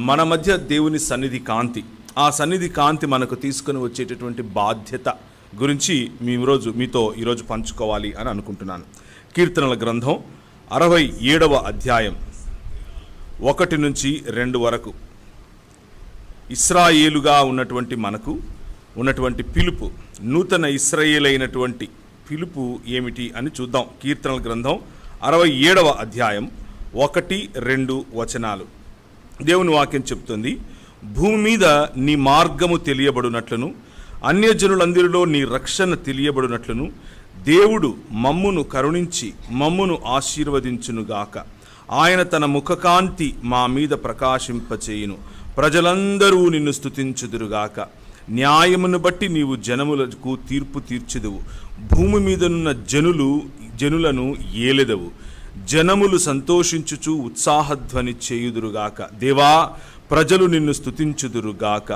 మన మధ్య దేవుని సన్నిధి కాంతి, ఆ సన్నిధి కాంతి మనకు తీసుకొని వచ్చేటటువంటి బాధ్యత గురించి మీతో ఈరోజు పంచుకోవాలి అని అనుకుంటున్నాను. కీర్తనల గ్రంథం 67వ అధ్యాయం 1 నుంచి 2 వరకు ఇశ్రాయేలుగా ఉన్నటువంటి మనకు ఉన్నటువంటి పిలుపు, నూతన ఇశ్రాయేలు అయినటువంటి పిలుపు ఏమిటి అని చూద్దాం. కీర్తనల గ్రంథం 67వ అధ్యాయం 1-2 వచనాలు. దేవుని వాక్యం చెప్తుంది, భూమి మీద నీ మార్గము తెలియబడినట్లును అన్యజనులందరిలో నీ రక్షణ తెలియబడినట్లును దేవుడు మమ్మును కరుణించి మమ్మును ఆశీర్వదించునుగాక. ఆయన తన ముఖకాంతి మా మీద ప్రకాశింపచేయును. ప్రజలందరూ నిన్ను స్తుతించుదురుగాక. న్యాయమును బట్టి నీవు జనములకు తీర్పు తీర్చెదవు. భూమి మీదనున్న జనులను ఏలెదవు. జనములు సంతోషించుచు ఉత్సాహధ్వని చేయుదురుగాక. దేవా, ప్రజలు నిన్ను స్తుతించుదురుగాక.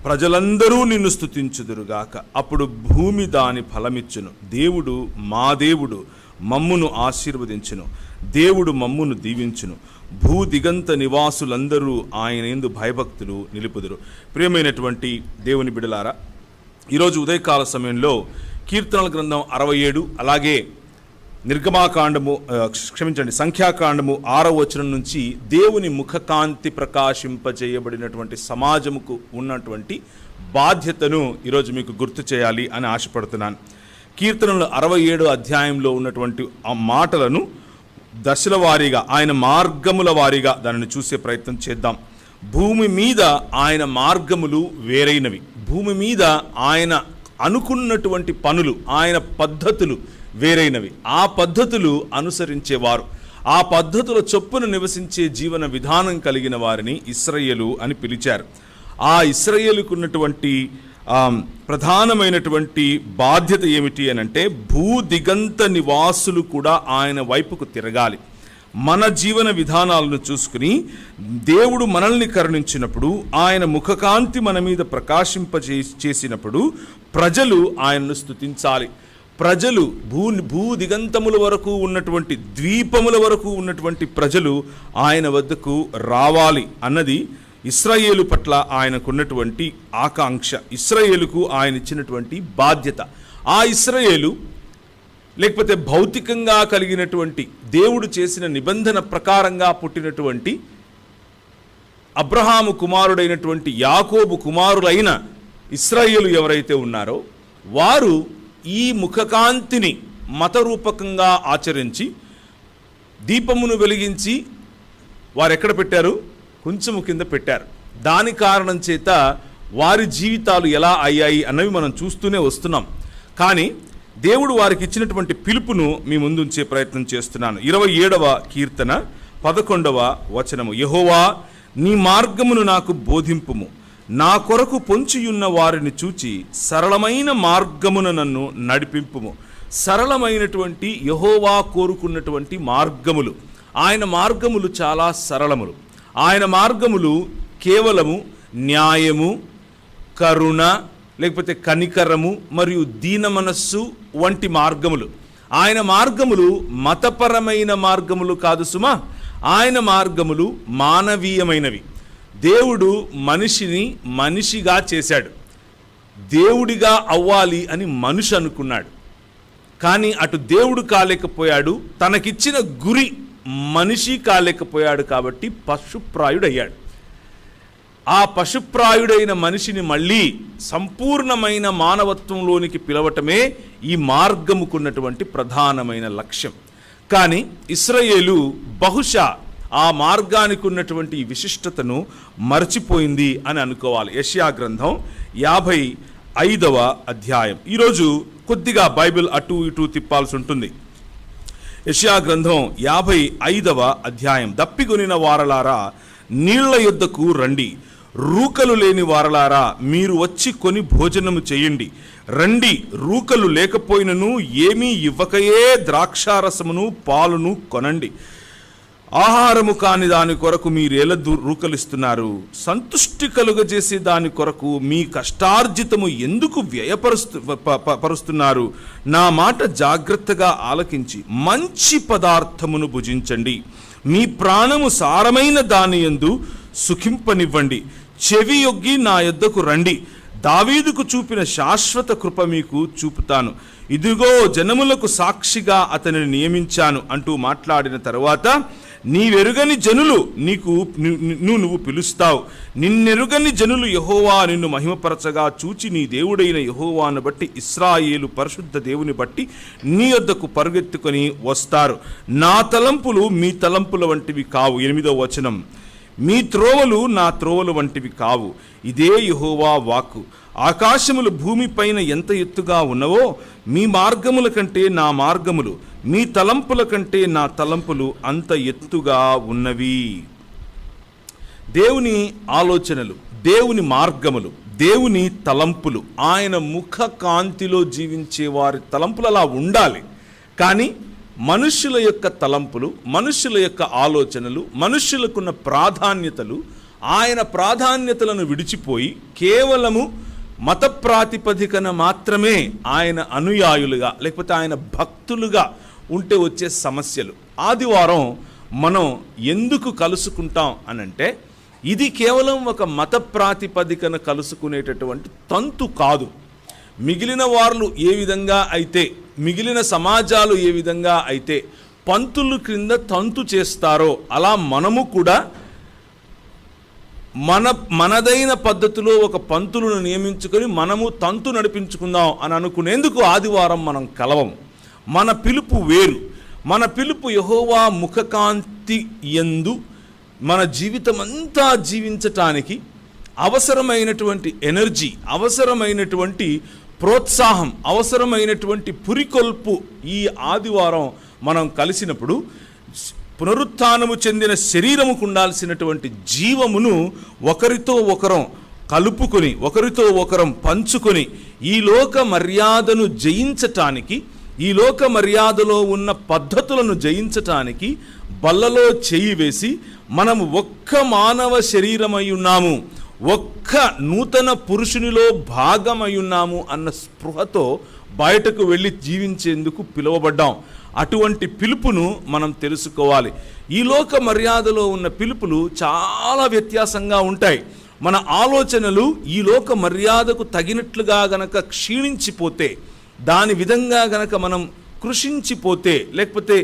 ప్రజలందరూ నిన్ను స్తుతించుదురుగాక. అప్పుడు భూమి దాని ఫలమిచ్చును. దేవుడు మా దేవుడు మమ్మును ఆశీర్వదించును. దేవుడు మమ్మును దీవించును. భూ దిగంత నివాసులందరూ ఆయన యందు భయభక్తులు నిలుపుదురు. ప్రియమైనటువంటి దేవుని బిడలారా, ఈరోజు ఉదయకాల సమయంలో కీర్తనల గ్రంథం 67, అలాగే సంఖ్యాకాండము 6వ వచనం నుంచి దేవుని ముఖకాంతి ప్రకాశింపజేయబడినటువంటి సమాజముకు ఉన్నటువంటి బాధ్యతను ఈరోజు మీకు గుర్తు చేయాలి అని ఆశపడుతున్నాను. కీర్తనలు 67వ అధ్యాయంలో ఉన్నటువంటి ఆ మాటలను దశల వారీగా, ఆయన మార్గముల వారీగా దానిని చూసే ప్రయత్నం చేద్దాం. భూమి మీద ఆయన మార్గములు వేరైనవి. భూమి మీద ఆయన అనుకున్నటువంటి పనులు, ఆయన పద్ధతులు వేరైనవి. ఆ పద్ధతులు అనుసరించేవారు, ఆ పద్ధతుల చొప్పున నివసించే జీవన విధానం కలిగిన వారిని ఇశ్రాయేలు అని పిలిచారు. ఆ ఇశ్రాయేలుకు ఉన్నటువంటి ప్రధానమైనటువంటి బాధ్యత ఏమిటి అని అంటే, భూ దిగంత నివాసులు కూడా ఆయన వైపుకు తిరగాలి. మన జీవన విధానాలను చూసుకుని దేవుడు మనల్ని కరుణించినప్పుడు, ఆయన ముఖకాంతి మన మీద ప్రకాశింపచేసినప్పుడు ప్రజలు ఆయనను స్తుతించాలి. ప్రజలు భూ దిగంతముల వరకు ఉన్నటువంటి, ద్వీపముల వరకు ఉన్నటువంటి ప్రజలు ఆయన వద్దకు రావాలి అన్నది ఇశ్రాయేలు పట్ల ఆయనకున్నటువంటి ఆకాంక్ష, ఇశ్రాయేలుకు ఆయన ఇచ్చినటువంటి బాధ్యత. ఆ ఇశ్రాయేలు లేకపోతే భౌతికంగా కలిగినటువంటి దేవుడు చేసిన నిబంధన ప్రకారంగా పుట్టినటువంటి అబ్రహాము కుమారుడైనటువంటి యాకోబు కుమారులైన ఇశ్రాయేలు ఎవరైతే ఉన్నారో వారు ఈ ముఖకాంతిని మతరూపకంగా ఆచరించి దీపమును వెలిగించి వారు ఎక్కడ పెట్టారు? కొంచెము కింద పెట్టారు. దాని కారణం చేత వారి జీవితాలు ఎలా అయ్యాయి అన్నవి మనం చూస్తూనే వస్తున్నాం. కానీ దేవుడు వారికి ఇచ్చినటువంటి పిలుపును మీ ముందుంచే ప్రయత్నం చేస్తున్నాను. 27వ కీర్తన 11వ వచనము. యెహోవా, నీ మార్గమును నాకు బోధింపుము. నా కొరకు పొంచియున్న వారిని చూచి సరళమైన మార్గమున నన్ను నడిపింపుము. సరళమైనటువంటి యెహోవా కోరుకున్నటువంటి మార్గములు, ఆయన మార్గములు చాలా సరళములు. ఆయన మార్గములు కేవలము న్యాయము, కరుణ, లేకపోతే కనికరము మరియు దీన మనస్సు వంటి మార్గములు. ఆయన మార్గములు మతపరమైన మార్గములు కాదు సుమా. ఆయన మార్గములు మానవీయమైనవి. దేవుడు మనిషిని మనిషిగా చేశాడు. దేవుడిగా అవ్వాలి అని మనిషి అనుకున్నాడు. కానీ అటు దేవుడు కాలేకపోయాడు, తనకిచ్చిన గురి మనిషి కాలేకపోయాడు. కాబట్టి పశుప్రాయుడయ్యాడు. ఆ పశుప్రాయుడైన మనిషిని మళ్ళీ సంపూర్ణమైన మానవత్వంలోనికి పిలవటమే ఈ మార్గముకున్నటువంటి ప్రధానమైన లక్ష్యం. కానీ ఇశ్రాయేలు బహుశా ఆ మార్గానికి ఉన్నటువంటి విశిష్టతను మరచిపోయింది అని అనుకోవాలి. యెషయా గ్రంథం 55వ అధ్యాయం. ఈరోజు కొద్దిగా బైబిల్ అటు ఇటు తిప్పాల్సి ఉంటుంది. యెషయా గ్రంథం 55వ అధ్యాయం. దప్పికొనిన వారలారా నీళ్ల యొద్దకు రండి, రూకలు లేని వారలారా మీరు వచ్చి కొని భోజనము చేయండి. రండి, రూకలు లేకపోయినను ఏమీ ఇవ్వకయే ద్రాక్షారసమును పాలును కొనండి. ఆహారము కాని దాని కొరకు మీరేలా రూకలిస్తున్నారు? సంతుష్టి కలుగజేసే దాని కొరకు మీ కష్టార్జితము ఎందుకు పరుస్తున్నారు? నా మాట జాగ్రత్తగా ఆలకించి మంచి పదార్థమును భుజించండి. మీ ప్రాణము సారమైన దాని యందు సుఖింపనివ్వండి. చెవి యొగ్గి నా యొద్దకు రండి, దావీదుకు చూపిన శాశ్వత కృప మీకు చూపుతాను. ఇదిగో జనములకు సాక్షిగా అతనిని నియమించాను అంటూ మాట్లాడిన తరువాత, నీవెరుగని జనులు నువ్వు పిలుస్తావు. నిన్నెరుగని జనులు యెహోవా నిన్ను మహిమపరచగా చూచి నీ దేవుడైన యెహోవాను బట్టి, ఇశ్రాయేలు పరిశుద్ధ దేవుని బట్టి నీ యొద్దకు పరుగెత్తుకొని వస్తారు. నా తలంపులు మీ తలంపుల వంటివి కావు. 8వ వచనం, మీ త్రోవలు నా త్రోవలు వంటివి కావు. ఇదే యెహోవా వాక్కు. ఆకాశములు భూమిపైన ఎంత ఎత్తుగా ఉన్నవో మీ మార్గముల కంటే నా మార్గములు, మీ తలంపుల కంటే నా తలంపులు అంత ఎత్తుగా ఉన్నవి. దేవుని ఆలోచనలు, దేవుని మార్గములు, దేవుని తలంపులు, ఆయన ముఖ కాంతిలో జీవించే వారి తలంపులు అలా ఉండాలి. కానీ మనుష్యుల యొక్క తలంపులు, మనుష్యుల యొక్క ఆలోచనలు, మనుష్యులకున్న ప్రాధాన్యతలు, ఆయన ప్రాధాన్యతలను విడిచిపోయి కేవలము మత ప్రాతిపదికన మాత్రమే ఆయన అనుయాయులుగా లేకపోతే ఆయన భక్తులుగా ఉంటే వచ్చే సమస్యలు. ఆదివారం మనం ఎందుకు కలుసుకుంటాం అనంటే, ఇది కేవలం ఒక మత ప్రాతిపదికన కలుసుకునేటటువంటి తంతు కాదు. మిగిలిన వారు ఏ విధంగా అయితే, మిగిలిన సమాజాలు ఏ విధంగా అయితే పంతులు క్రింద తంతు చేస్తారో, అలా మనము కూడా మనదైన పద్ధతిలో ఒక పంతులను నియమించుకొని మనము తంతు నడిపించుకుందాం అని అనుకునేందుకు ఆదివారం మనం కలవం. మన పిలుపు వేరు. మన పిలుపు యెహోవా ముఖకాంతి యందు మన జీవితం అంతా జీవించటానికి అవసరమైనటువంటి ఎనర్జీ, అవసరమైనటువంటి ప్రోత్సాహం, అవసరమైనటువంటి పురికొల్పు ఈ ఆదివారం మనం కలిసినప్పుడు పునరుత్థానము చెందిన శరీరముకు ఉండాల్సినటువంటి జీవమును ఒకరితో ఒకరం కలుపుకొని, ఒకరితో ఒకరం పంచుకొని, ఈ లోక మర్యాదను జయించటానికి, ఈ లోక మర్యాదలో ఉన్న పద్ధతులను జయించటానికి బల్లలో చేయి వేసి మనము ఒక్క మానవ శరీరమై ఉన్నాము, ఒక్క నూతన పురుషునిలో భాగమై ఉన్నాము అన్న స్పృహతో బయటకు వెళ్ళి జీవించేందుకు పిలువబడ్డాం. అటువంటి పిలుపును మనం తెలుసుకోవాలి. ఈ లోక మర్యాదలో ఉన్న పిలుపులు చాలా వ్యత్యాసంగా ఉంటాయి. మన ఆలోచనలు ఈ లోక మర్యాదకు తగినట్లుగా గనక క్షీణించిపోతే, దాని విధంగా గనక మనం కృషించిపోతే, లేకపోతే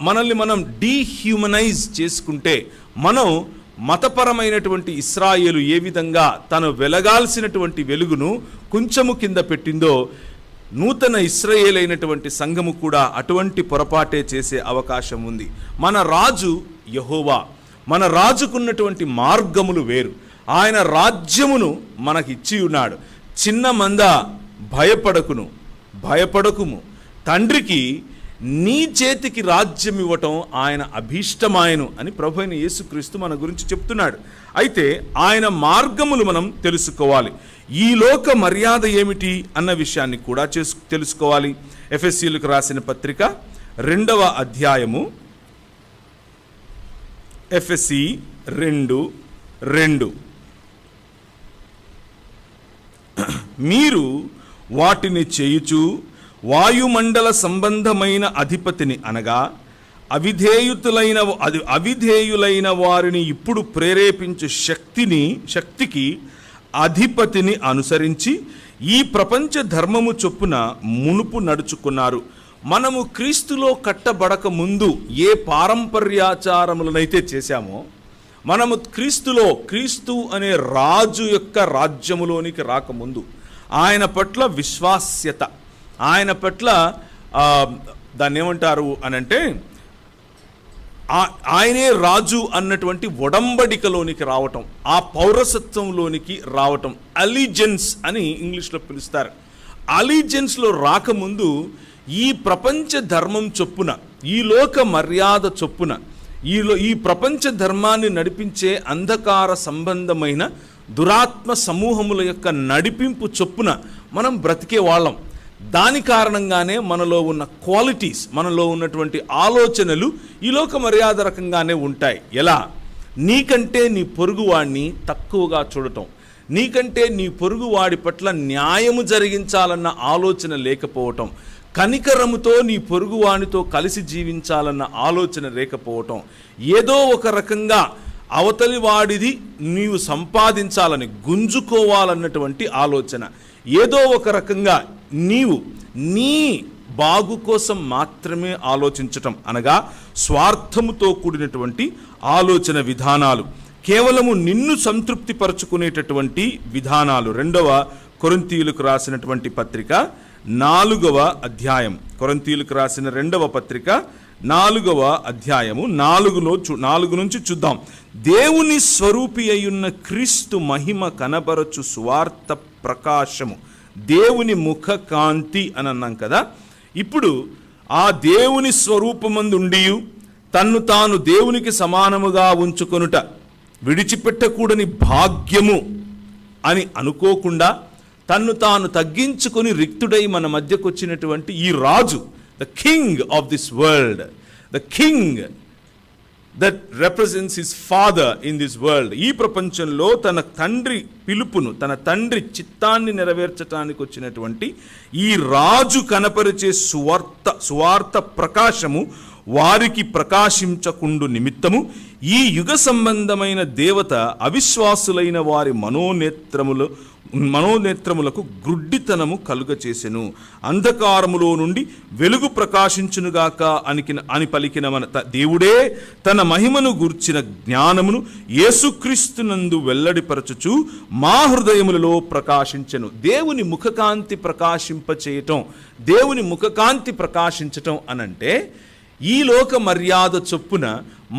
మనల్ని మనం డీహ్యూమనైజ్ చేసుకుంటే, మనం మతపరమైనటువంటి ఇశ్రాయేలు ఏ విధంగా తను వెలగాల్సినటువంటి వెలుగును కొంచెము కింద పెట్టిందో, నూతన ఇశ్రాయేలు అయినటువంటి సంఘము కూడా అటువంటి పొరపాటే చేసే అవకాశం ఉంది. మన రాజు యెహోవా. మన రాజుకున్నటువంటి మార్గములు వేరు. ఆయన రాజ్యమును మనకిచ్చి ఉన్నాడు. చిన్న మంద భయపడకుము, తండ్రికి నీ చేతికి రాజ్యం ఇవ్వటం ఆయన అభీష్టమాయను అని ప్రభువైన యేసుక్రీస్తు మన గురించి చెప్తున్నాడు. అయితే ఆయన మార్గములు మనం తెలుసుకోవాలి. ఈ లోక మర్యాద ఏమిటి అన్న విషయాన్ని కూడా తెలుసుకోవాలి. ఎఫెసీయులకు రాసిన పత్రిక 2వ అధ్యాయము, ఎఫెసీ 2:2, మీరు వాటిని చేయుచు వాయుమండల సంబంధమైన అధిపతిని అనగా అవిధేయులైన వారిని ఇప్పుడు ప్రేరేపించు శక్తికి అధిపతిని అనుసరించి ఈ ప్రపంచ ధర్మము చొప్పున మునుపు నడుచుకున్నారు. మనము క్రీస్తులో కట్టబడక ముందు ఏ పారంపర్యాచారములనైతే చేశామో, మనము క్రీస్తు అనే రాజు యొక్క రాజ్యములోనికి రాకముందు ఆయన పట్ల విశ్వాస్యత, ఆయన పట్ల దాన్ని ఏమంటారు అనంటే, ఆయనే రాజు అన్నటువంటి ఒడంబడికలోనికి రావటం, ఆ పౌరసత్వంలోనికి రావటం, అలిజెన్స్ అని ఇంగ్లీష్లో పిలుస్తారు. అలిజెన్స్లో రాకముందు ఈ ప్రపంచ ధర్మం చొప్పున, ఈ లోక మర్యాద చొప్పున, ఈ ప్రపంచ ధర్మాన్ని నడిపించే అంధకార సంబంధమైన దురాత్మ సమూహముల యొక్క నడిపింపు చొప్పున మనం బ్రతికే వాళ్ళం. దాని కారణంగానే మనలో ఉన్న క్వాలిటీస్, మనలో ఉన్నటువంటి ఆలోచనలు ఈ లోక మర్యాద రకంగానే ఉంటాయి. ఎలా? నీకంటే నీ పొరుగువాడిని తక్కువగా చూడటం, నీకంటే నీ పొరుగువాడి పట్ల న్యాయము జరిగించాలన్న ఆలోచన లేకపోవటం, కనికరముతో నీ పొరుగువానితో కలిసి జీవించాలన్న ఆలోచన లేకపోవటం, ఏదో ఒక రకంగా అవతలి వాడిది నీవు సంపాదించాలని, గుంజుకోవాలన్నటువంటి ఆలోచన. ఏదో ఒక రకంగా నీవు నీ బాగు కోసం మాత్రమే ఆలోచించటం, అనగా స్వార్థముతో కూడినటువంటి ఆలోచన విధానాలు, కేవలము నిన్ను సంతృప్తిపరచుకునేటటువంటి విధానాలు. 2వ కొరింథీయులకు రాసినటువంటి పత్రిక 4వ అధ్యాయం, కొరింథీయులకు రాసిన 2వ పత్రిక 4వ అధ్యాయము 4 నుంచి చూద్దాం. దేవుని స్వరూపి అయ్యున్న క్రీస్తు మహిమ కనబరచు సువార్త ప్రకాశము, దేవుని ముఖ కాంతి అని అన్నాం కదా. ఇప్పుడు ఆ దేవుని స్వరూపమందుండి తన్ను తాను దేవునికి సమానముగా ఉంచుకొనుట విడిచిపెట్టకూడని భాగ్యము అని అనుకోకుండా తన్ను తాను తగ్గించుకొని రిక్తుడై మన మధ్యకు వచ్చినటువంటి ఈ రాజు, the king of this world, the king that represents his father in this world, ఈ ప్రపంచంలో తన తండ్రి పిలుపును, తన తండ్రి చిత్తాన్ని నెరవేర్చడానికి వచ్చినటువంటి ఈ రాజు కనపరిచే సువార్త ప్రకాశము వారికి ప్రకాశించకుండు నిమిత్తము ఈ యుగ సంబంధమైన దేవత అవిశ్వాసులైన వారి మనోనేత్రములకు గ్రుడ్డితనము కలుగచేసెను. అంధకారములో నుండి వెలుగు ప్రకాశించునుగాక అని పలికిన మన దేవుడే తన మహిమను గూర్చిన జ్ఞానమును యేసుక్రీస్తునందు వెల్లడిపరచుచు మా హృదయములలో ప్రకాశించెను. దేవుని ముఖకాంతి ప్రకాశింపచేయటం, దేవుని ముఖకాంతి ప్రకాశించటం అనంటే ఈ లోక మర్యాద చొప్పున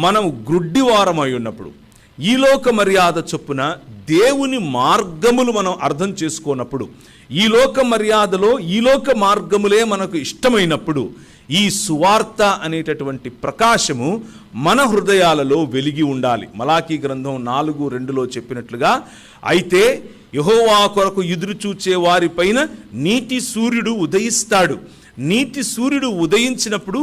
మనం గ్రుడ్డివారమై ఉన్నప్పుడు, ఈ లోక మర్యాద చొప్పున దేవుని మార్గములు మనం అర్థం చేసుకోనప్పుడు, ఈ లోక మర్యాదలో ఈ లోక మార్గములే మనకు ఇష్టమైనప్పుడు ఈ సువార్త అనేటటువంటి ప్రకాశము మన హృదయాలలో వెలిగి ఉండాలి. మలాకీ గ్రంథం 4:2లో చెప్పినట్లుగా, అయితే యెహోవా కొరకు ఎదురు చూచే వారిపైన నీతి సూర్యుడు ఉదయిస్తాడు. నీతి సూర్యుడు ఉదయించినప్పుడు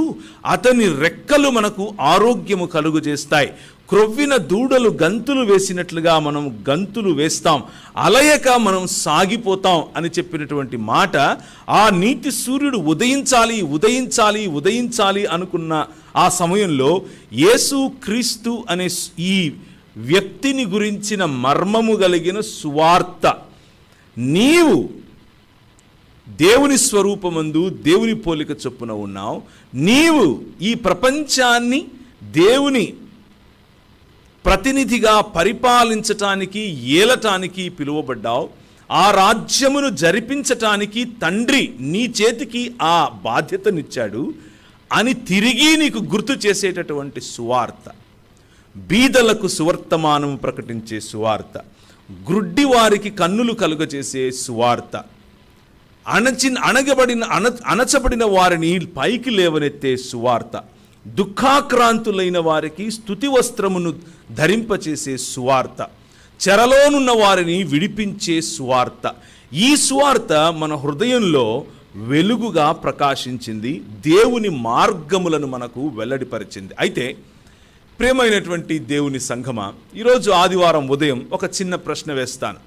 అతని రెక్కలు మనకు ఆరోగ్యము కలుగజేస్తాయి. క్రొవ్విన దూడలు గంతులు వేసినట్లుగా మనం గంతులు వేస్తాం, అలయక మనం సాగిపోతాం అని చెప్పినటువంటి మాట. ఆ నీతి సూర్యుడు ఉదయించాలి ఉదయించాలి ఉదయించాలి అనుకున్న ఆ సమయంలో యేసు క్రీస్తు అనే ఈ వ్యక్తిని గురించిన మర్మము కలిగిన సువార్త, నీవు దేవుని స్వరూపమందు దేవుని పోలిక చొప్పున ఉన్నావు, నీవు ఈ ప్రపంచాన్ని దేవుని ప్రతినిధిగా పరిపాలించటానికి, ఏలటానికి పిలువబడ్డావు, ఆ రాజ్యమును జరిపించటానికి తండ్రి నీ చేతికి ఆ బాధ్యతనిచ్చాడు అని తిరిగి నీకు గుర్తు చేసేటటువంటి సువార్త, బీదలకు సువర్తమానము ప్రకటించే సువార్త, గ్రుడ్డి వారికి కన్నులు కలుగజేసే సువార్త, అణచబడిన వారిని పైకి లేవనెత్తే సువార్త, దుఃఖాక్రాంతులైన వారికి స్తుతి వస్త్రమును ధరింపచేసే సువార్త, చెరలోనున్న వారిని విడిపించే సువార్త. ఈ సువార్త మన హృదయంలో వెలుగుగా ప్రకాశించింది, దేవుని మార్గములను మనకు వెల్లడిపరిచింది. అయితే ప్రియమైనటువంటి దేవుని సంఘమా, ఈరోజు ఆదివారం ఉదయం ఒక చిన్న ప్రశ్న వేస్తాను.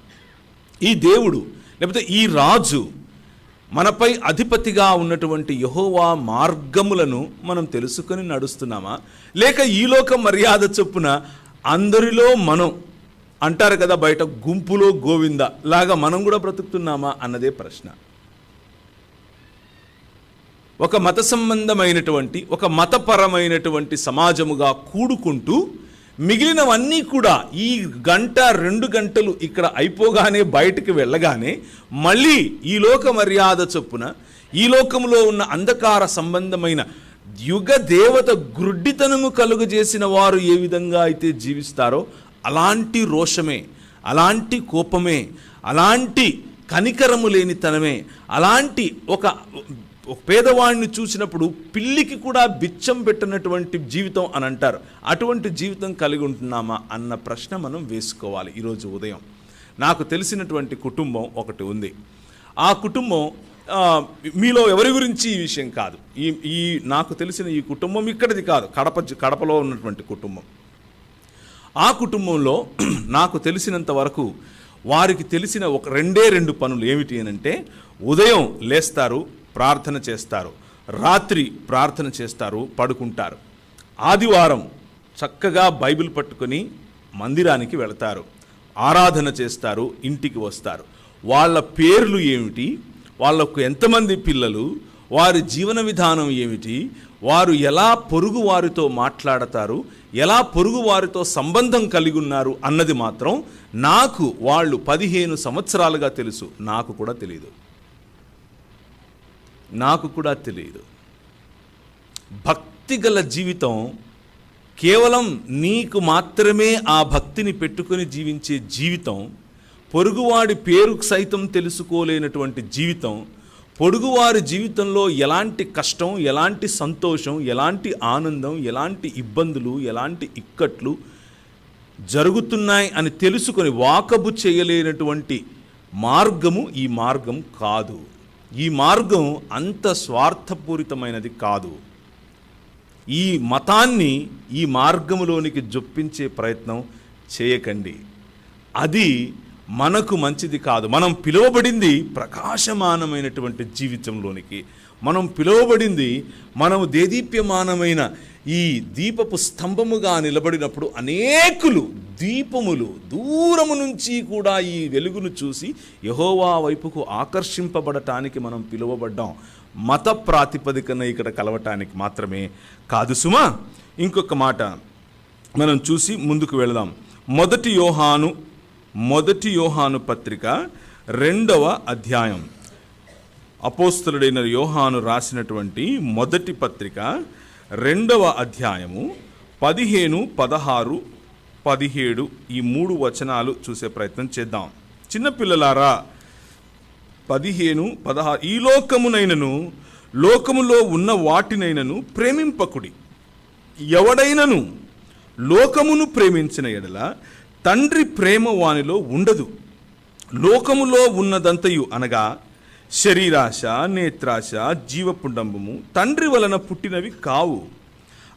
ఈ దేవుడు లేకపోతే ఈ రాజు మనపై అధిపతిగా ఉన్నటువంటి యెహోవా మార్గములను మనం తెలుసుకొని నడుస్తున్నామా, లేక ఈ లోక మర్యాద చొప్పున అందరిలో మనం అంటారు కదా బయట గుంపులో గోవింద లాగా మనం కూడా బ్రతుకుతున్నామా అన్నదే ప్రశ్న. ఒక మత సంబంధమైనటువంటి, ఒక మతపరమైనటువంటి సమాజముగా కూడుకుంటూ మిగిలినవన్నీ కూడా ఈ 1-2 గంటలు ఇక్కడ అయిపోగానే బయటికి వెళ్ళగానే మళ్ళీ ఈ లోక మర్యాద చొప్పున ఈ లోకంలో ఉన్న అంధకార సంబంధమైన యుగ దేవత గ్రుడ్డితనము కలుగజేసిన వారు ఏ విధంగా అయితే జీవిస్తారో అలాంటి రోషమే, అలాంటి కోపమే, అలాంటి కనికరము లేనితనమే, అలాంటి ఒక పేదవాడిని చూసినప్పుడు పిల్లికి కూడా బిచ్చం పెట్టినటువంటి జీవితం అని అంటారు, అటువంటి జీవితం కలిగి ఉంటున్నామా అన్న ప్రశ్న మనం వేసుకోవాలి. ఈరోజు ఉదయం నాకు తెలిసినటువంటి కుటుంబం ఒకటి ఉంది. ఆ కుటుంబం మీలో ఎవరి గురించి ఈ విషయం కాదు, ఈ నాకు తెలిసిన ఈ కుటుంబం ఇక్కడిది కాదు, కడపలో ఉన్నటువంటి కుటుంబం. ఆ కుటుంబంలో నాకు తెలిసినంత వరకు వారికి తెలిసిన ఒక 2 పనులు ఏమిటి అనంటే, ఉదయం లేస్తారు, ప్రార్థన చేస్తారు, రాత్రి ప్రార్థన చేస్తారు, పడుకుంటారు. ఆదివారం చక్కగా బైబిల్ పట్టుకొని మందిరానికి వెళతారు, ఆరాధన చేస్తారు, ఇంటికి వస్తారు. వాళ్ళ పేర్లు ఏమిటి, వాళ్ళకు ఎంతమంది పిల్లలు, వారి జీవన విధానం ఏమిటి, వారు ఎలా పొరుగు వారితో మాట్లాడతారు, ఎలా పొరుగు వారితో సంబంధం కలిగి ఉన్నారు అన్నది మాత్రం నాకు వాళ్ళు 15 సంవత్సరాలుగా తెలుసు. నాకు కూడా తెలియదు. భక్తి గల జీవితం కేవలం నీకు మాత్రమే ఆ భక్తిని పెట్టుకొని జీవించే జీవితం, పొరుగువాడి పేరు సైతం తెలుసుకోలేనటువంటి జీవితం, పొరుగువారి జీవితంలో ఎలాంటి కష్టం, ఎలాంటి సంతోషం, ఎలాంటి ఆనందం, ఎలాంటి ఇబ్బందులు, ఎలాంటి ఇక్కట్లు జరుగుతున్నాయి అని తెలుసుకొని వాకబు చేయలేనటువంటి మార్గము ఈ మార్గం కాదు. ఈ మార్గం అంత స్వార్థపూరితమైనది కాదు. ఈ మతాన్ని ఈ మార్గములోనికి జొప్పించే ప్రయత్నం చేయకండి. అది మనకు మంచిది కాదు. మనం పిలువబడింది ప్రకాశమానమైనటువంటి జీవితంలోనికి. మనం పిలువబడింది మనము దేదీప్యమానమైన ఈ దీపపు స్తంభముగా నిలబడినప్పుడు అనేకులు దీపములు దూరము నుంచి కూడా ఈ వెలుగును చూసి యెహోవా వైపుకు ఆకర్షింపబడటానికి మనం పిలువబడ్డాం. మత ప్రాతిపదికన ఇక్కడ కలవటానికి మాత్రమే కాదు సుమా. ఇంకొక మాట మనం చూసి ముందుకు వెళదాం. మొదటి యోహాను పత్రిక 2వ అధ్యాయం. అపోస్తలుడైన యోహాను రాసినటువంటి మొదటి పత్రిక 2వ అధ్యాయము 15, 16, 17 ఈ 3 వచనాలు చూసే ప్రయత్నం చేద్దాం. చిన్నపిల్లలారా 15, 16 ఈ లోకమునైనను లోకములో ఉన్న వాటినైనను ప్రేమింపకుడి. ఎవడైనను లోకమును ప్రేమించిన ఎడల తండ్రి ప్రేమ వానిలో ఉండదు. లోకములో ఉన్నదంతయు అనగా శరీరాశ, నేత్రాశ, జీవపుండంబము తండ్రి వలన పుట్టినవి కావు.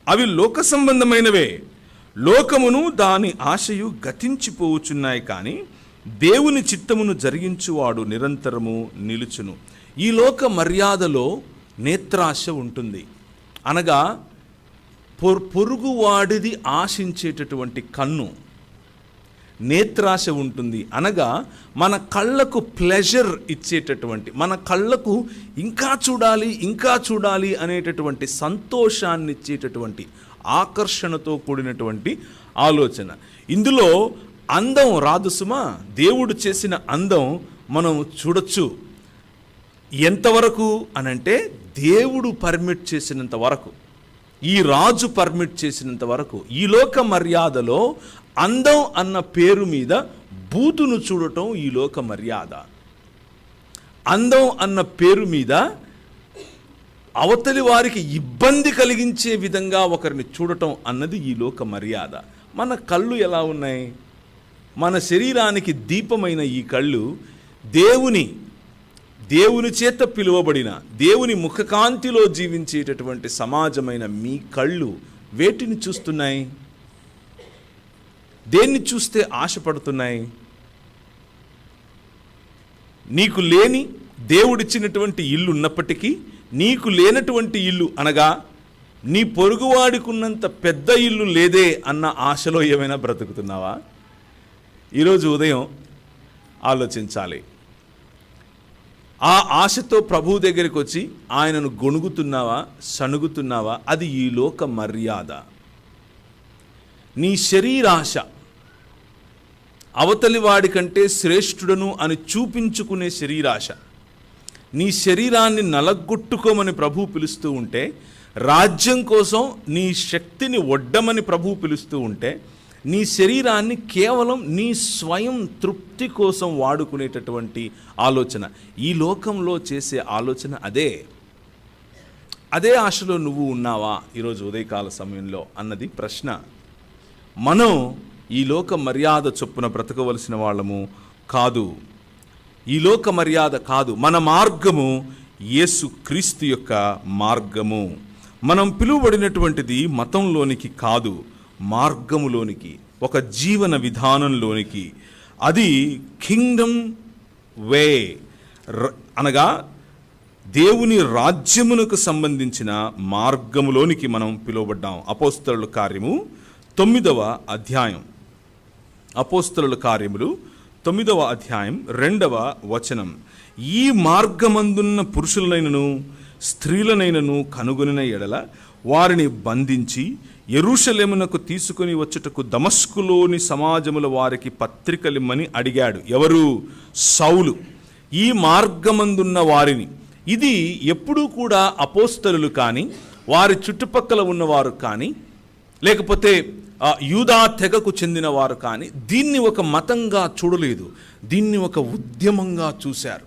అవి లోక సంబంధమైనవే. లోకమును దాని ఆశయు గతించిపోవుచున్నాయి, కానీ దేవుని చిత్తమును జరిగించువాడు నిరంతరము నిలుచును. ఈ లోక మర్యాదలో నేత్రాశ ఉంటుంది, అనగా పొరుగువాడిది ఆశించేటటువంటి కన్ను. నేత్రాశ ఉంటుంది అనగా మన కళ్ళకు ప్లెజర్ ఇచ్చేటటువంటి, మన కళ్ళకు ఇంకా చూడాలి అనేటటువంటి సంతోషాన్ని ఇచ్చేటటువంటి ఆకర్షణతో కూడినటువంటి ఆలోచన. ఇందులో అందం రాదు సుమా. దేవుడు చేసిన అందం మనం చూడొచ్చు. ఎంతవరకు అనంటే దేవుడు పర్మిట్ చేసినంత వరకు, ఈ రాజు పర్మిట్ చేసినంత వరకు. ఈ లోక మర్యాదలో అందం అన్న పేరు మీద బూతును చూడటం ఈ లోక మర్యాద. అందం అన్న పేరు మీద అవతలి వారికి ఇబ్బంది కలిగించే విధంగా ఒకరిని చూడటం అన్నది ఈ లోక మర్యాద. మన కళ్ళు ఎలా ఉన్నాయి? మన శరీరానికి దీపమైన ఈ కళ్ళు దేవుని చేత పిలువబడిన, దేవుని ముఖకాంతిలో జీవించేటటువంటి సమాజమైన మీ కళ్ళు వేటిని చూస్తున్నాయి? దేన్ని చూస్తే ఆశపడుతున్నాయి? నీకు లేని దేవుడిచ్చినటువంటి ఇల్లు ఉన్నప్పటికీ నీకు లేనటువంటి ఇల్లు, అనగా నీ పొరుగువాడికున్నంత పెద్ద ఇల్లు లేదే అన్న ఆశలో ఏమైనా బ్రతుకుతున్నావా? ఈరోజు ఉదయం ఆలోచించాలి. ఆ ఆశతో ప్రభువు దగ్గరికి వచ్చి ఆయనను గొణుగుతున్నావా, సణుగుతున్నావా? అది ఈ లోక మర్యాద. నీ శరీరాశ, అవతలి వాడి కంటే శ్రేష్ఠుడను అని చూపించుకునే శరీరాశ, నీ శరీరాన్ని నలగొట్టుకోమని ప్రభువు పిలుస్తూ ఉంటే, రాజ్యం కోసం నీ శక్తిని ఒడ్డమని ప్రభువు పిలుస్తూ ఉంటే, నీ శరీరాన్ని కేవలం నీ స్వయం తృప్తి కోసం వాడుకునేటటువంటి ఆలోచన, ఈ లోకంలో చేసే ఆలోచన అదే ఆశలో నువ్వు ఉన్నావా ఈరోజు ఉదయకాల సమయంలో అన్నది ప్రశ్న. మనం ఈ లోక మర్యాద చొప్పున బ్రతకవలసిన వాళ్ళము కాదు. ఈ లోక మర్యాద కాదు. మన మార్గము యేసు క్రీస్తు యొక్క మార్గము. మనం పిలువబడినటువంటిది మతంలోనికి కాదు, మార్గములోనికి, ఒక జీవన విధానంలోనికి. అది కింగ్డమ్ వే, అనగా దేవుని రాజ్యమునకు సంబంధించిన మార్గములోనికి మనం పిలువబడ్డాం. అపోస్తలుల కార్యము 9వ అధ్యాయం అపోస్తలుల కార్యములు 9వ అధ్యాయం 2వ వచనం. ఈ మార్గమందున్న పురుషులనైనను స్త్రీలనైనను కనుగొనిన ఎడల వారిని బంధించి యెరూషలేమునకు తీసుకుని వచ్చుటకు దమస్కులోని సమాజముల వారికి పత్రికలిమ్మని అడిగాడు. ఎవరు? సౌలు. ఈ మార్గమందున్న వారిని, ఇది ఎప్పుడూ కూడా అపోస్తలులు కానీ వారి చుట్టుపక్కల ఉన్నవారు కానీ లేకపోతే యూదా తెగకు చెందిన వారు కానీ దీన్ని ఒక మతంగా చూడలేదు. దీన్ని ఒక ఉద్యమంగా చూశారు,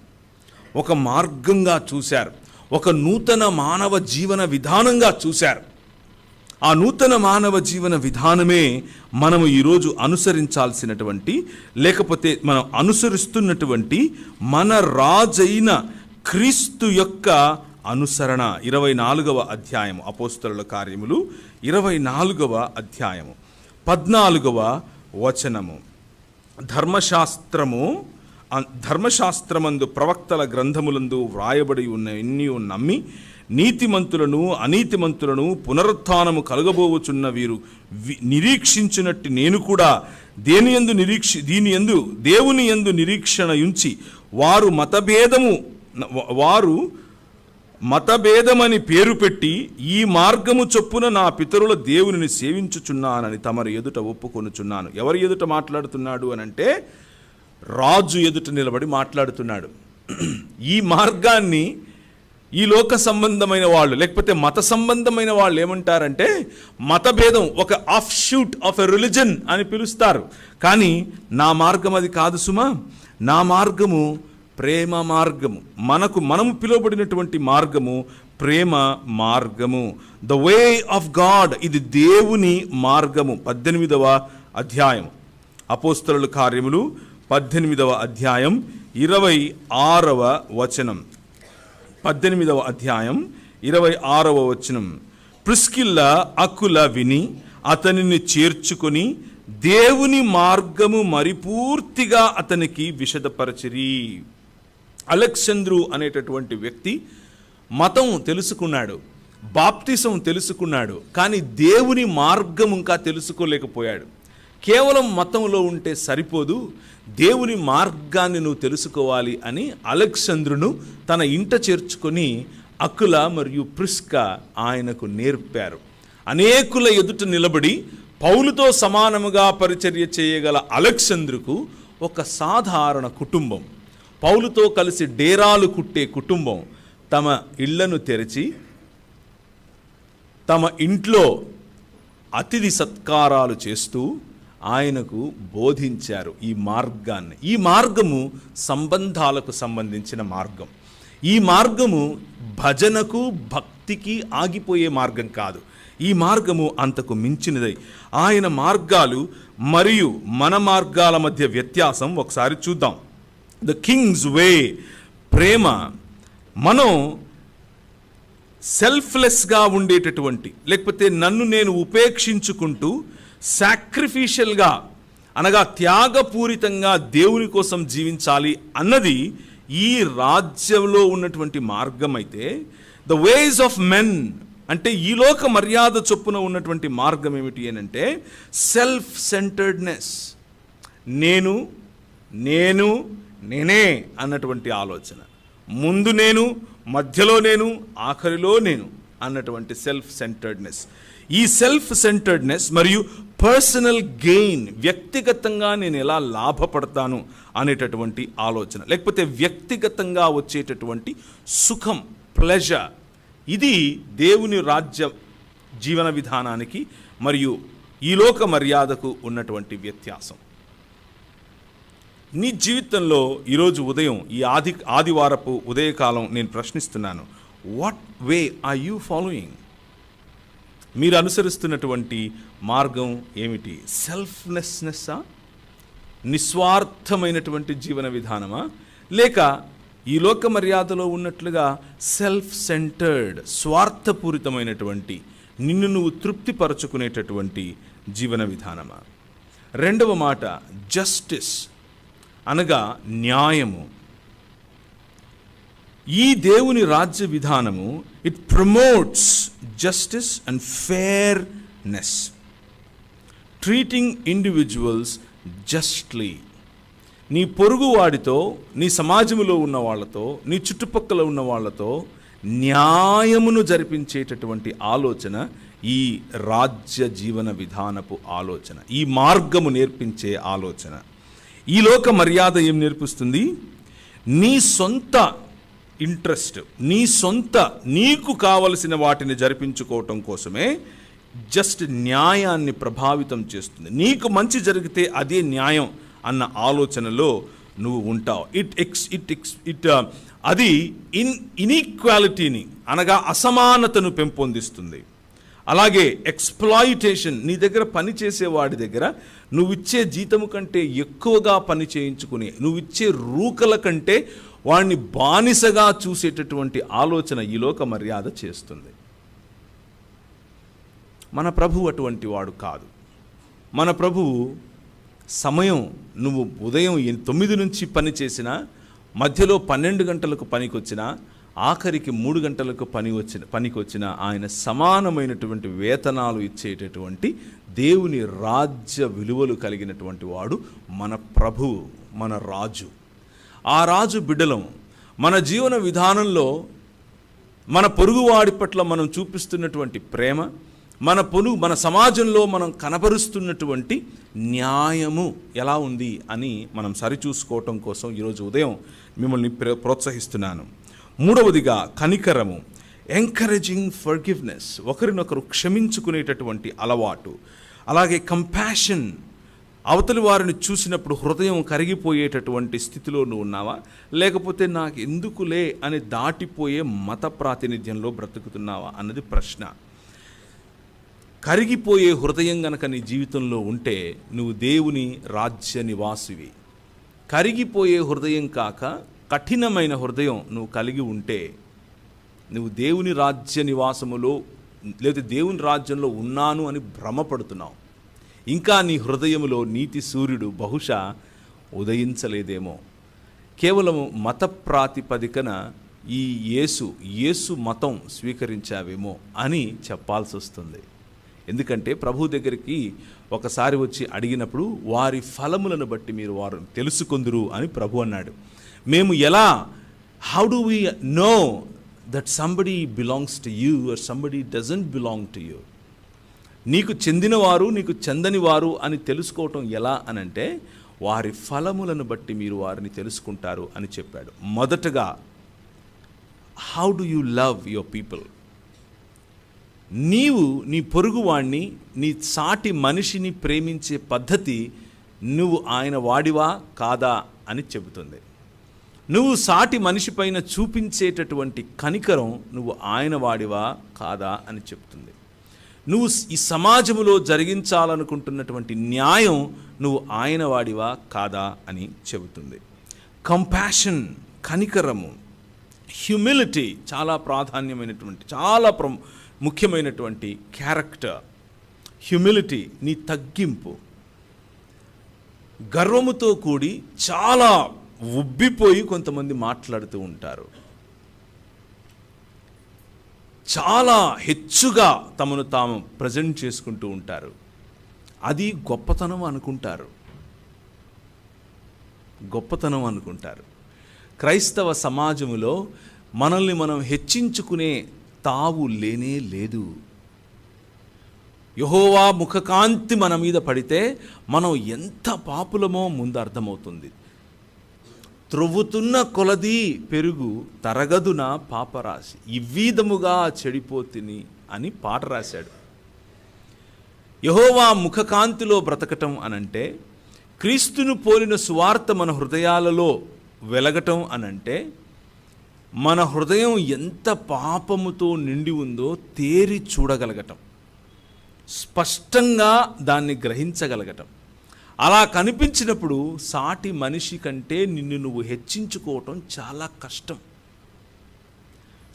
ఒక మార్గంగా చూశారు, ఒక నూతన మానవ జీవన విధానంగా చూశారు. ఆ నూతన మానవ జీవన విధానమే మనము ఈరోజు అనుసరించాల్సినటువంటి, లేకపోతే మనం అనుసరిస్తున్నటువంటి మన రాజైన క్రీస్తు యొక్క అనుసరణ. 24వ అధ్యాయము అపోస్తలుల కార్యములు 24వ అధ్యాయము 14వ వచనము. ధర్మశాస్త్రమందు ప్రవక్తల గ్రంథములందు వ్రాయబడి ఉన్న ఎన్ని నమ్మి నీతిమంతులను అనీతిమంతులను పునరుత్థానము కలగబోవుచున్న వీరు నిరీక్షించినట్టు నేను కూడా దేవుని యందు నిరీక్షణ ఉంచి వారు మతభేదమని పేరు పెట్టి ఈ మార్గము చొప్పున నా పితరుల దేవునిని సేవించుచున్నానని తమరి ఎదుట ఒప్పుకొనుచున్నాను. ఎవరి ఎదుట మాట్లాడుతున్నాడు అనంటే రాజు ఎదుట నిలబడి మాట్లాడుతున్నాడు. ఈ మార్గాన్ని ఈ లోక సంబంధమైన వాళ్ళు లేకపోతే మత సంబంధమైన వాళ్ళు ఏమంటారంటే మతభేదం, ఒక of shoot of a religion అని పిలుస్తారు. కానీ నా మార్గం అది కాదు సుమా. నా మార్గము ప్రేమ మార్గము. మనము పిలువబడినటువంటి మార్గము ప్రేమ మార్గము, ద వే ఆఫ్ గాడ్. ఇది దేవుని మార్గము. 18వ అధ్యాయం అపోస్తలుల కార్యములు 18వ అధ్యాయం 26వ వచనం. 18వ అధ్యాయం 26వ వచనం. ప్రిస్కిల్ల అకుల విని అతనిని చేర్చుకొని దేవుని మార్గము మరిపూర్తిగా అతనికి విశదపరచిరి. అలెగ్జాంద్రు అనేటటువంటి వ్యక్తి మతం తెలుసుకున్నాడు, బాప్తిసం తెలుసుకున్నాడు, కానీ దేవుని మార్గం ఇంకా తెలుసుకోలేకపోయాడు. కేవలం మతంలో ఉంటే సరిపోదు, దేవుని మార్గాన్ని నువ్వు తెలుసుకోవాలి అని అలెగ్జాంద్రును తన ఇంట చేర్చుకొని అకుల మరియు ప్రిస్కా ఆయనకు నేర్పారు. అనేకుల ఎదుట నిలబడి పౌలుతో సమానముగా పరిచర్య చేయగల అలెగ్జాంద్రుకు ఒక సాధారణ కుటుంబం, పౌలుతో కలిసి డేరాలు కుట్టే కుటుంబం తమ ఇళ్లను తెరిచి తమ ఇంట్లో అతిథి సత్కారాలు చేస్తూ ఆయనకు బోధించారు ఈ మార్గాన్ని. ఈ మార్గము సంబంధాలకు సంబంధించిన మార్గం. ఈ మార్గము భజనకు భక్తికి ఆగిపోయే మార్గం కాదు. ఈ మార్గము అంతకు మించినదై ఆయన మార్గాలు మరియు మన మార్గాల మధ్య వ్యత్యాసం ఒకసారి చూద్దాం. ద కింగ్స్ వే ప్రేమ, మనం సెల్ఫ్లెస్గా ఉండేటటువంటి లేకపోతే నన్ను నేను ఉపేక్షించుకుంటూ సాక్రిఫిషియల్గా అనగా త్యాగపూరితంగా దేవుని కోసం జీవించాలి అన్నది ఈ రాజ్యంలో ఉన్నటువంటి మార్గం అయితే, ద వేస్ ఆఫ్ మెన్ అంటే ఈ లోక మర్యాద చొప్పున ఉన్నటువంటి మార్గం ఏమిటి అని అంటే సెల్ఫ్ సెంటర్డ్నెస్. నేనే అన్నటువంటి ఆలోచన, ముందు నేను, మధ్యలో నేను, ఆఖరిలో నేను అన్నటువంటి సెల్ఫ్ సెంటర్డ్నెస్. ఈ సెల్ఫ్ సెంటర్డ్నెస్ మరియు పర్సనల్ గెయిన్, వ్యక్తిగతంగా నేను ఎలా లాభపడతాను అనేటటువంటి ఆలోచన, లేకపోతే వ్యక్తిగతంగా వచ్చేటటువంటి సుఖం, ప్లెజర్, ఇది దేవుని రాజ్య జీవన విధానానికి మరియు ఈ లోక మర్యాదకు ఉన్నటువంటి వ్యత్యాసం. నీ జీవితంలో ఈరోజు ఉదయం ఈ ఆదివారపు ఉదయకాలం నేను ప్రశ్నిస్తున్నాను, what way are you following? మీరు అనుసరిస్తున్నటువంటి మార్గం ఏమిటి? సెల్ఫ్లెస్నెస్సా, నిస్వార్థమైనటువంటి జీవన విధానమా, లేక ఈ లోక మర్యాదలో ఉన్నట్లుగా సెల్ఫ్ సెంటర్డ్ స్వార్థపూరితమైనటువంటి నిన్ను నువ్వు తృప్తిపరచుకునేటటువంటి జీవన విధానమా? రెండవ మాట జస్టిస్ అనగా న్యాయము. ఈ దేవుని రాజ్య విధానము it promotes justice and fairness, treating individuals justly. నీ పొరుగువాడితో, నీ సమాజంలో ఉన్న వాళ్ళతో, నీ చుట్టుపక్కల ఉన్న వాళ్ళతో న్యాయమును జరిపించేటటువంటి ఆలోచన ఈ రాజ్య జీవన విధానపు ఆలోచన, ఈ మార్గము నేర్పించే ఆలోచన. ఈ లోక మర్యాద ఏం నేర్పిస్తుంది? నీ సొంత ఇంట్రెస్ట్, నీకు కావలసిన వాటిని జరిపించుకోవటం కోసమే జస్ట్ న్యాయాన్ని ప్రభావితం చేస్తుంది. నీకు మంచి జరిగితే అదే న్యాయం అన్న ఆలోచనలో నువ్వు ఉంటావు. అది ఇన్ఈక్వాలిటీని అనగా అసమానతను పెంపొందిస్తుంది. అలాగే ఎక్స్‌ప్లాయిటేషన్, నీ దగ్గర పని చేసేవాడి దగ్గర నువ్విచ్చే జీతము కంటే ఎక్కువగా పని చేయించుకుని, నువ్విచ్చే రూకల కంటే వాడిని బానిసగా చూసేటటువంటి ఆలోచన ఈ లోక మర్యాద చేస్తుంది. మన ప్రభువు అటువంటి వాడు కాదు. మన ప్రభువు సమయం, నువ్వు ఉదయం 9 నుంచి పని చేసినా, మధ్యలో 12 గంటలకు పనికి వచ్చినా, ఆఖరికి 3 గంటలకు పనికి వచ్చిన ఆయన సమానమైనటువంటి వేతనాలు ఇచ్చేటటువంటి దేవుని రాజ్య విలువలు కలిగినటువంటి వాడు మన ప్రభువు, మన రాజు. ఆ రాజు బిడ్డలం. మన జీవన విధానంలో మన పొరుగువాడి పట్ల మనం చూపిస్తున్నటువంటి ప్రేమ, మన సమాజంలో మనం కనబరుస్తున్నటువంటి న్యాయము ఎలా ఉంది అని మనం సరిచూసుకోవటం కోసం ఈరోజు ఉదయం మిమ్మల్ని ప్రోత్సహిస్తున్నాను. మూడవదిగా కనికరము, ఎంకరేజింగ్ ఫర్గివ్నెస్, ఒకరినొకరు క్షమించుకునేటటువంటి అలవాటు. అలాగే కంపాషన్, అవతలి వారిని చూసినప్పుడు హృదయం కరిగిపోయేటటువంటి స్థితిలో నువ్వు ఉన్నావా, లేకపోతే నాకు ఎందుకులే అని దాటిపోయే మత ప్రాతినిధ్యంలో బ్రతుకుతున్నావా అన్నది ప్రశ్న. కరిగిపోయే హృదయం గనక నీ జీవితంలో ఉంటే నువ్వు దేవుని రాజ్య నివాసివి. కరిగిపోయే హృదయం కాక కఠినమైన హృదయం నువ్వు కలిగి ఉంటే నువ్వు దేవుని రాజ్య నివాసములో లేదా దేవుని రాజ్యంలో ఉన్నాను అని భ్రమపడుతున్నావు. ఇంకా నీ హృదయములో నీతి సూర్యుడు బహుశా ఉదయించలేదేమో. కేవలం మత ప్రాతిపదికన ఈ యేసు మతం స్వీకరించావేమో అని చెప్పాల్సి వస్తుంది. ఎందుకంటే ప్రభు దగ్గరికి ఒకసారి వచ్చి అడిగినప్పుడు వారి ఫలములను బట్టి మీరు వారు తెలుసుకొందురు అని ప్రభు అన్నాడు. మేము ఎలా, how do we know that somebody belongs to you or somebody doesn't belong to you? నీకు చెందినవారు నీకు చెందని వారు అని తెలుసుకోవటం ఎలా అనంటే వారి ఫలములను బట్టి మీరు వారిని తెలుసుకుంటారు అని చెప్పాడు. మొదటగా how do you love your people? నీవు నీ పొరుగువాణ్ణి, నీ సాటి మనిషిని ప్రేమించే పద్ధతి నువ్వు ఆయన వాడివా కాదా అని చెబుతుంది. నువ్వు సాటి మనిషి పైన చూపించేటటువంటి కనికరం నువ్వు ఆయన వాడివా కాదా అని చెప్తుంది. నువ్వు ఈ సమాజంలో జరిగించాలనుకుంటున్నటువంటి న్యాయం నువ్వు ఆయన వాడివా కాదా అని చెబుతుంది. కంపాషన్, కనికరము, హ్యూమిలిటీ చాలా ప్రాధాన్యమైనటువంటి, చాలా ముఖ్యమైనటువంటి క్యారెక్టర్. హ్యూమిలిటీ, నీ తగ్గింపు. గర్వముతో కూడి చాలా ఉబ్బిపోయి కొంతమంది మాట్లాడుతూ ఉంటారు. చాలా హెచ్చుగా తమను తాము ప్రజెంట్ చేసుకుంటూ ఉంటారు. అది గొప్పతనం అనుకుంటారు. క్రైస్తవ సమాజములో మనల్ని మనం హెచ్చించుకునే తావు లేనే లేదు. యెహోవా ముఖకాంతి మన మీద పడితే మనం ఎంత పాపులమో ముందు అర్థమవుతుంది. త్రొవ్వుతున్న కొలది పెరుగు తరగదున పాపరాశి, ఇవ్వీధముగా చెడిపోతిని అని పాట రాశాడు. యెహోవా ముఖకాంతిలో బ్రతకటం అనంటే, క్రీస్తును పోలిన సువార్త మన హృదయాలలో వెలగటం అనంటే, మన హృదయం ఎంత పాపముతో నిండి ఉందో తేరి చూడగలగటం, స్పష్టంగా దాన్ని గ్రహించగలగటం. అలా కనిపించినప్పుడు సాటి మనిషి కంటే నిన్ను నువ్వు హెచ్చించుకోవటం చాలా కష్టం.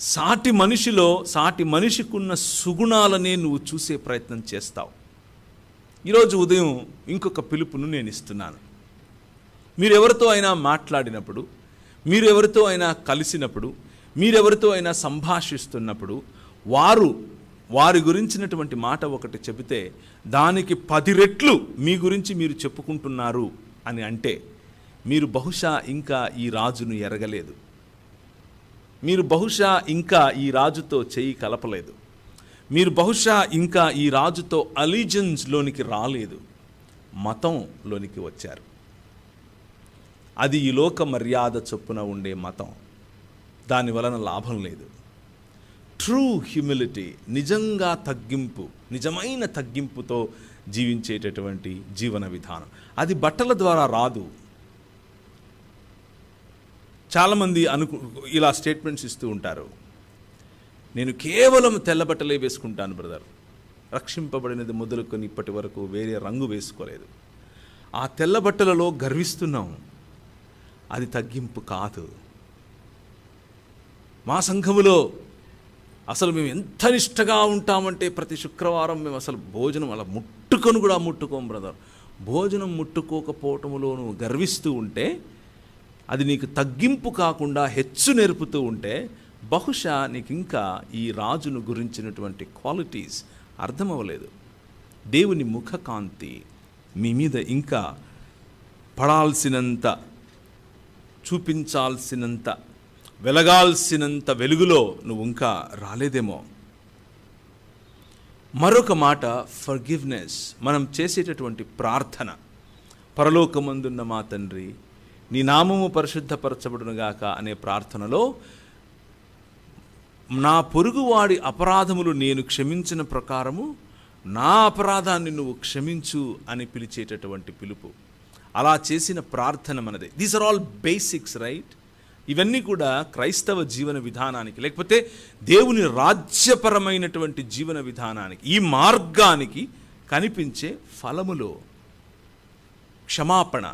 సాటి మనిషికున్న సుగుణాలనే నువ్వు చూసే ప్రయత్నం చేస్తావు. ఈరోజు ఉదయం ఇంకొక పిలుపును నేను ఇస్తున్నాను. మీరెవరితో అయినా మాట్లాడినప్పుడు, మీరెవరితో అయినా కలిసినప్పుడు, మీరెవరితో అయినా సంభాషిస్తున్నప్పుడు వారు వారి గురించినటువంటి మాట ఒకటి చెబితే దానికి 10 రెట్లు మీ గురించి మీరు చెప్పుకుంటున్నారు అని అంటే మీరు బహుశా ఇంకా ఈ రాజును ఎరగలేదు. మీరు బహుశా ఇంకా ఈ రాజుతో చెయ్యి కలపలేదు. మీరు బహుశా ఇంకా ఈ రాజుతో అలిజెన్స్లోనికి రాలేదు, మతంలోనికి వచ్చారు. అది ఈ లోక మర్యాద చొప్పున ఉండే మతం. దాని వలన లాభం లేదు. ట్రూ హ్యూమిలిటీ, నిజంగా తగ్గింపు, నిజమైన తగ్గింపుతో జీవించేటటువంటి జీవన విధానం, అది బట్టల ద్వారా రాదు. చాలామంది ఇలా స్టేట్మెంట్స్ ఇస్తూ ఉంటారు, నేను కేవలం తెల్ల బట్టలే వేసుకుంటాను బ్రదర్, రక్షింపబడినది మొదలుకొని ఇప్పటి వరకు వేరే రంగు వేసుకోలేదు. ఆ తెల్ల బట్టలలో గర్విస్తున్నాం, అది తగ్గింపు కాదు. మా సంఘములో అసలు మేము ఎంత నిష్టగా ఉంటామంటే ప్రతి శుక్రవారం మేము అసలు భోజనం అలా ముట్టుకొని కూడా ముట్టుకోం బ్రదర్. భోజనం ముట్టుకోకపోవటంలో నువ్వు గర్విస్తూ ఉంటే, అది నీకు తగ్గింపు కాకుండా హెచ్చు నేర్పుతూ ఉంటే, బహుశా నీకు ఇంకా ఈ రాజును గురించినటువంటి క్వాలిటీస్ అర్థమవ్వలేదు. దేవుని ముఖకాంతి మీ మీద ఇంకా పడాల్సినంత, చూపించాల్సినంత, వెలగాల్సినంత వెలుగులో నువ్వు ఇంకా రాలేదేమో. మరొక మాట ఫర్గివ్నెస్. మనం చేసేటటువంటి ప్రార్థన, పరలోకమందున్న మా తండ్రి నీ నామము పరిశుద్ధపరచబడునుగాక అనే ప్రార్థనలో నా పొరుగువాడి అపరాధములు నేను క్షమించిన ప్రకారము నా అపరాధాన్ని నువ్వు క్షమించు అని పిలిచేటటువంటి పిలుపు, అలా చేసిన ప్రార్థన మనదే. These are all basics, right? ఇవన్నీ కూడా క్రైస్తవ జీవన విధానానికి, లేకపోతే దేవుని రాజ్యపరమైనటువంటి జీవన విధానానికి, ఈ మార్గానికి కనిపించే ఫలములో క్షమాపణ.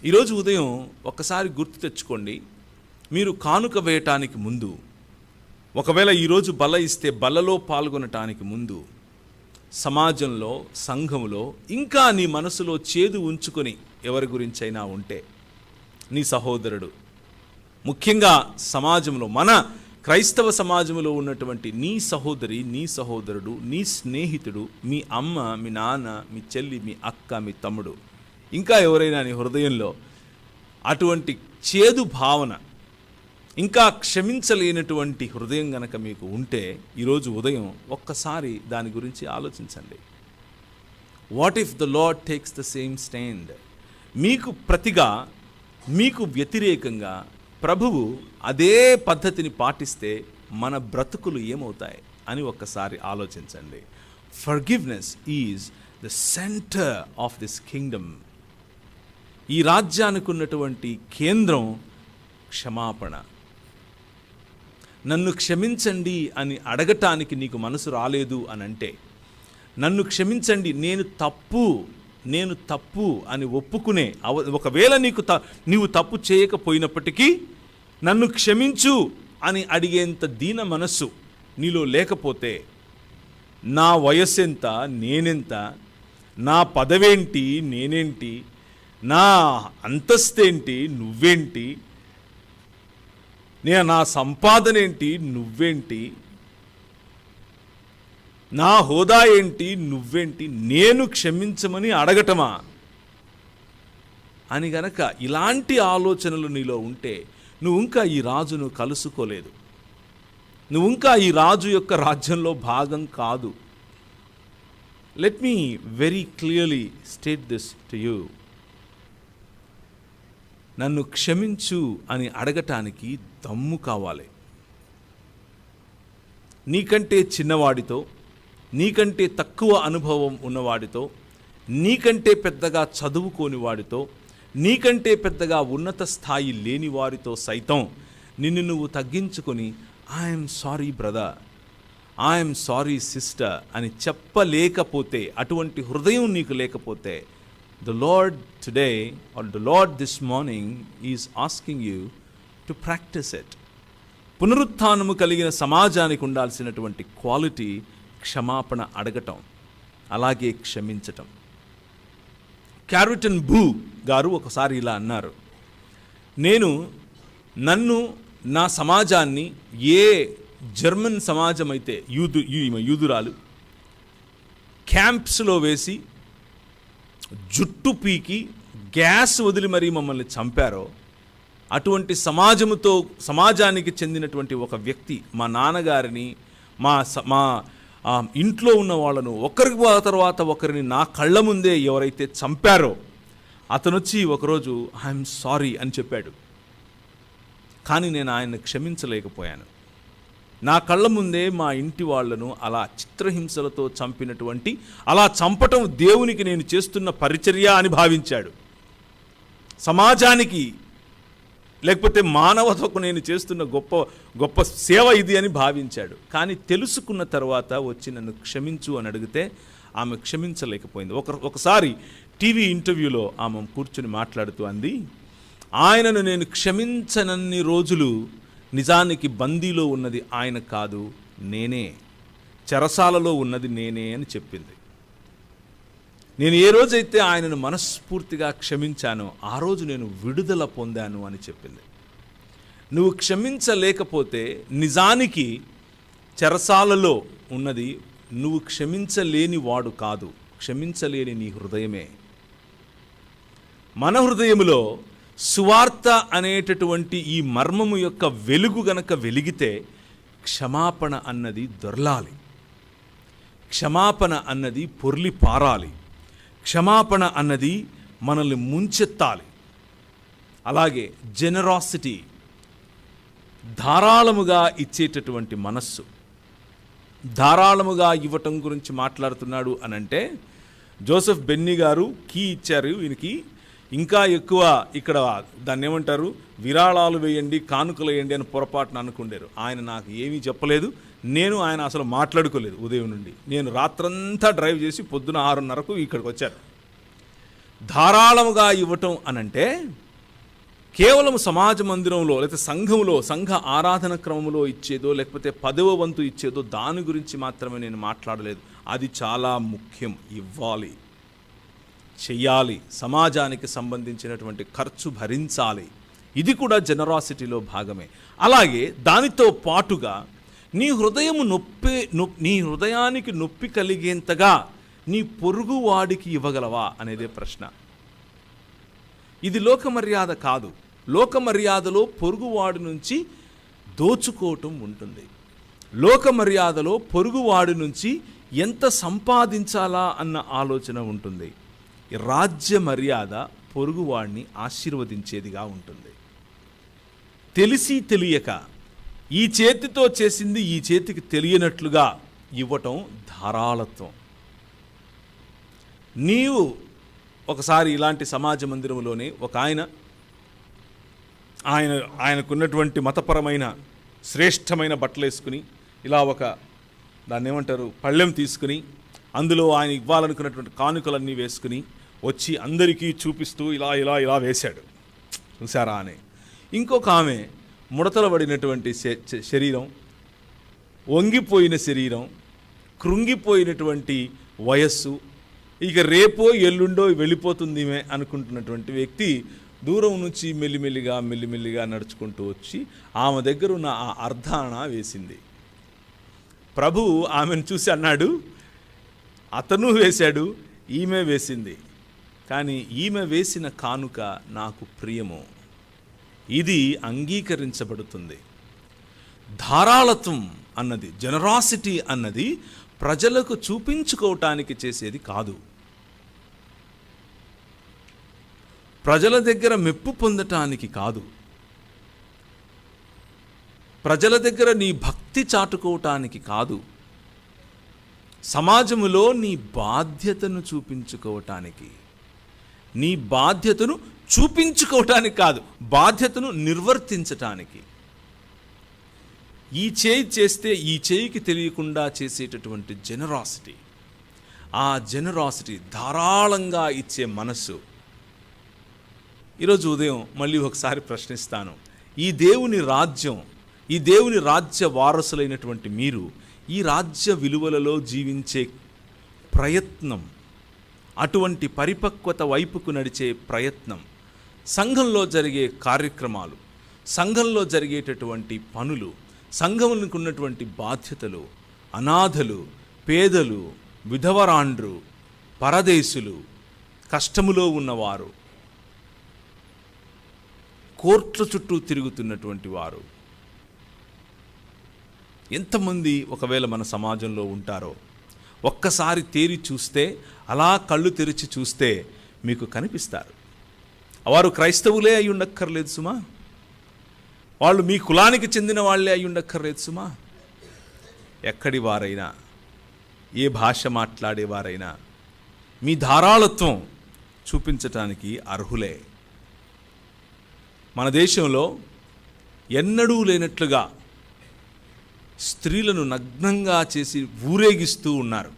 ఈరోజు ఉదయం ఒక్కసారి గుర్తు తెచ్చుకోండి, మీరు కానుక వేయటానికి ముందు, ఒకవేళ ఈరోజు బల్ల ఇస్తే బల్లలో పాల్గొనటానికి ముందు, సమాజంలో, సంఘములో ఇంకా నీ మనసులో చేదు ఉంచుకొని ఎవరి గురించైనా ఉంటే, నీ సహోదరుడు, ముఖ్యంగా సమాజంలో, మన క్రైస్తవ సమాజంలో ఉన్నటువంటి నీ సహోదరి, నీ సహోదరుడు, నీ స్నేహితుడు, మీ అమ్మ, మీ నాన్న, మీ చెల్లి, మీ అక్క, మీ తమ్ముడు, ఇంకా ఎవరైనా నీ హృదయంలో అటువంటి చేదు భావన, ఇంకా క్షమించలేనటువంటి హృదయం గనక మీకు ఉంటే, ఈరోజు ఉదయం ఒక్కసారి దాని గురించి ఆలోచించండి. What if the lord takes the same stand? మీకు ప్రతిగా, మీకు వ్యతిరేకంగా ప్రభువు అదే పద్ధతిని పాటిస్తే మన బ్రతుకులు ఏమవుతాయి అని ఒక్కసారి ఆలోచించండి. Forgiveness is the centre of this Kingdom. ఈ రాజ్యానికి ఉన్నటువంటి కేంద్రం క్షమాపణ. నన్ను క్షమించండి అని అడగటానికి నీకు మనసు రాలేదు అని అంటే, నన్ను క్షమించండి, నేను తప్పు అని ఒప్పుకునే, ఒకవేళ నీవు తప్పు చేయకపోయినప్పటికీ నన్ను క్షమించు అని అడిగేంత దీన మనస్సు నీలో లేకపోతే, నా వయస్సెంత, నేనెంత, నా పదవేంటి, నేనేంటి, నా అంతస్తేంటి, నువ్వేంటి, నా సంపాదన ఏంటి, నువ్వేంటి, నా హోదా ఏంటి, నువ్వేంటి, నేను క్షమించమని అడగటమా అని గనక ఇలాంటి ఆలోచనలు నీలో ఉంటే, నువ్వు ఇంకా ఈ రాజును కలుసుకోలేదు, నువ్వు ఇంకా ఈ రాజు యొక్క రాజ్యంలో భాగం కాదు. Let me very clearly state this to you. నన్ను క్షమించు అని అడగటానికి దమ్ము కావాలి. నీకంటే చిన్నవాడితో, నీకంటే తక్కువ అనుభవం ఉన్నవాడితో, నీకంటే పెద్దగా చదువుకోని వాడితో, నీకంటే పెద్దగా ఉన్నత స్థాయి లేని వారితో సైతం నిన్ను నువ్వు తగ్గించుకొని I'm sorry brother, I'm sorry sister అని చెప్పలేకపోతే, అటువంటి హృదయం నీకు లేకపోతే, the Lord today, or the Lord this morning is asking you to practice it. పునరుత్థానము కలిగిన సమాజానికి ఉండాల్సినటువంటి క్వాలిటీ క్షమాపణ అడగటం, అలాగే క్షమించటం. క్యారిటన్ బూ గారు ఒకసారి ఇలా అన్నారు, నన్ను, నా సమాజాన్ని ఏ జర్మన్ సమాజం అయితే యూదురాలు క్యాంప్స్లో వేసి జుట్టు పీకి గ్యాస్ వదిలి మరీ మమ్మల్ని చంపారో, అటువంటి సమాజానికి చెందినటువంటి ఒక వ్యక్తి మా నాన్నగారిని, మా ఇంట్లో ఉన్న వాళ్ళను ఒకరి తర్వాత ఒకరిని నా కళ్ళ ముందే ఎవరైతే చంపారో అతను వచ్చి ఒకరోజు ఐఎమ్ సారీ అని చెప్పాడు. కానీ నేను ఆయన్ని క్షమించలేకపోయాను. నా కళ్ళ ముందే మా ఇంటి వాళ్లను అలా చిత్రహింసలతో చంపినటువంటి, అలా చంపటం దేవునికి నేను చేస్తున్న పరిచర్య అని భావించాడు. సమాజానికి లేకపోతే మానవతకు నేను చేస్తున్న గొప్ప సేవ ఇది అని భావించాడు. కానీ తెలుసుకున్న తర్వాత వచ్చి నన్ను క్షమించు అని అడిగితే ఆమె క్షమించలేకపోయింది. ఒకసారి టీవీ ఇంటర్వ్యూలో ఆమె కూర్చుని మాట్లాడుతూ అంది, ఆయనను నేను క్షమించనన్ని రోజులు నిజానికి బందీలో ఉన్నది ఆయన కాదు, నేనే, చెరసాలలో ఉన్నది నేనే అని చెప్పింది. నేను ఏ రోజైతే ఆయనను మనస్ఫూర్తిగా క్షమించానో ఆ రోజు నేను విడుదల పొందాను అని చెప్పింది. నువ్వు క్షమించలేకపోతే నిజానికి చెరసాలలో ఉన్నది నువ్వు క్షమించలేని వాడు కాదు, క్షమించలేని నీ హృదయమే. మన హృదయములో సువార్త అనేటటువంటి ఈ మర్మము యొక్క వెలుగు గనక వెలిగితే క్షమాపణ అన్నది దొర్లాలి, క్షమాపణ అన్నది పొర్లి పారాలి, క్షమాపణ అన్నది మనల్ని ముంచెత్తాలి. అలాగే జెనరాసిటీ, ధారాళముగా ఇచ్చేటటువంటి మనస్సు. ధారాళముగా ఇవ్వటం గురించి మాట్లాడుతున్నాడు అనంటే జోసెఫ్ బెన్నీ గారు కీ ఇచ్చారు ఈయనకి. ఇంకా ఎక్కువ ఇక్కడ దాన్ని ఏమంటారు, విరాళాలు వేయండి, కానుకలు వేయండి అని పొరపాటున అనుకుండారు. ఆయన నాకు ఏమీ చెప్పలేదు, ఆయన అసలు మాట్లాడుకోలేదు ఉదయం నుండి. నేను రాత్రంతా డ్రైవ్ చేసి పొద్దున 6:30కు ఇక్కడికి వచ్చాను. ధారాళముగా ఇవ్వటం అనంటే కేవలం సమాజ మందిరంలో లేకపోతే సంఘంలో, సంఘ ఆరాధన క్రమంలో ఇచ్చేదో లేకపోతే 10వ వంతు ఇచ్చేదో దాని గురించి మాత్రమే నేను మాట్లాడలేదు. అది చాలా ముఖ్యం, ఇవ్వాలి, చెయ్యాలి, సమాజానికి సంబంధించినటువంటి ఖర్చు భరించాలి. ఇది కూడా జనరాసిటీలో భాగమే. అలాగే దానితో పాటుగా నీ హృదయానికి నొప్పి కలిగేంతగా నీ పొరుగు వాడికి ఇవ్వగలవా అనేదే ప్రశ్న. ఇది లోకమర్యాద కాదు. లోకమర్యాదలో పొరుగువాడి నుంచి దోచుకోవటం ఉంటుంది. లోకమర్యాదలో పొరుగువాడి నుంచి ఎంత సంపాదించాలా అన్న ఆలోచన ఉంటుంది. రాజ్య మర్యాద పొరుగువాడిని ఆశీర్వదించేదిగా ఉంటుంది. తెలిసి తెలియక ఈ చేతితో చేసింది ఈ చేతికి తెలియనట్లుగా ఇవ్వటం ధారాళత్వం. నీవు ఒకసారి ఇలాంటి సమాజ మందిరంలోనే ఒక ఆయనకున్నటువంటి మతపరమైన శ్రేష్టమైన బట్టలు వేసుకుని ఇలా దాన్ని ఏమంటారు పళ్ళెం తీసుకుని అందులో ఆయన ఇవ్వాలనుకున్నటువంటి కానుకలన్నీ వేసుకుని వచ్చి అందరికీ చూపిస్తూ ఇలా ఇలా ఇలా వేశాడు, చూసారా అని. ఇంకొక ఆమె ముడతలు పడినటువంటి శరీరం, వంగిపోయిన శరీరం, కృంగిపోయినటువంటి వయస్సు, ఇక రేపో ఎల్లుండో వెళ్ళిపోతుంది అనుకుంటున్నటువంటి వ్యక్తి దూరం నుంచి మెల్లిమెల్లిగా నడుచుకుంటూ వచ్చి ఆమె దగ్గర ఉన్న ఆ అర్ధాన వేసింది. ప్రభువు ఆమెను చూసి అన్నాడు, అతను వేశాడు, ఈమె వేసింది, కానీ ఈమె వేసిన కానుక నాకు ప్రియము, ఇది అంగీకరించబడుతుంది. ధారాళత్వం అన్నది, జనరాసిటీ అన్నది ప్రజలకు చూపించుకోవటానికి చేసేది కాదు. ప్రజల దగ్గర మెప్పు పొందటానికి కాదు. ప్రజల దగ్గర నీ భక్తి చాటుకోవటానికి కాదు. సమాజములో నీ బాధ్యతను చూపించుకోవటానికి, నీ బాధ్యతను చూపించుకోవటానికి కాదు, బాధ్యతను నిర్వర్తించటానికి. ఈ చేయి చేస్తే ఈ చేయికి తెలియకుండా చేసేటటువంటి జెనరాసిటీ, ఆ జెనరాసిటీ, ధారాళంగా ఇచ్చే మనస్సు. ఈరోజు ఉదయం మళ్ళీ ఒకసారి ప్రశ్నిస్తాను, ఈ దేవుని రాజ్యం, ఈ దేవుని రాజ్య వారసులైనటువంటి మీరు ఈ రాజ్య విలువలలో జీవించే ప్రయత్నం, అటువంటి పరిపక్వత వైపుకు నడిచే ప్రయత్నం, సంఘంలో జరిగే కార్యక్రమాలు, సంఘంలో జరిగేటటువంటి పనులు, సంఘములకు ఉన్నటువంటి బాధ్యతలు, అనాథలు, పేదలు, విధవరాండ్రు, పరదేశులు, కష్టములో ఉన్నవారు, కోర్టుల చుట్టూ తిరుగుతున్నటువంటి వారు ఎంతమంది ఒకవేళ మన సమాజంలో ఉంటారో ఒక్కసారి తేరి చూస్తే, అలా కళ్ళు తెరిచి చూస్తే మీకు కనిపిస్తారు. వారు క్రైస్తవులే అయి ఉండక్కర్లేదు సుమా, వాళ్ళు మీ కులానికి చెందిన వాళ్ళే అయి ఉండక్కర్లేదు సుమా. ఎక్కడి వారైనా, ఏ భాష మాట్లాడేవారైనా మీ ధారాళత్వం చూపించటానికి అర్హులే. మన దేశంలో ఎన్నడూ లేనట్లుగా స్త్రీలను నగ్నంగా చేసి ఊరేగిస్తూ ఉన్నారు.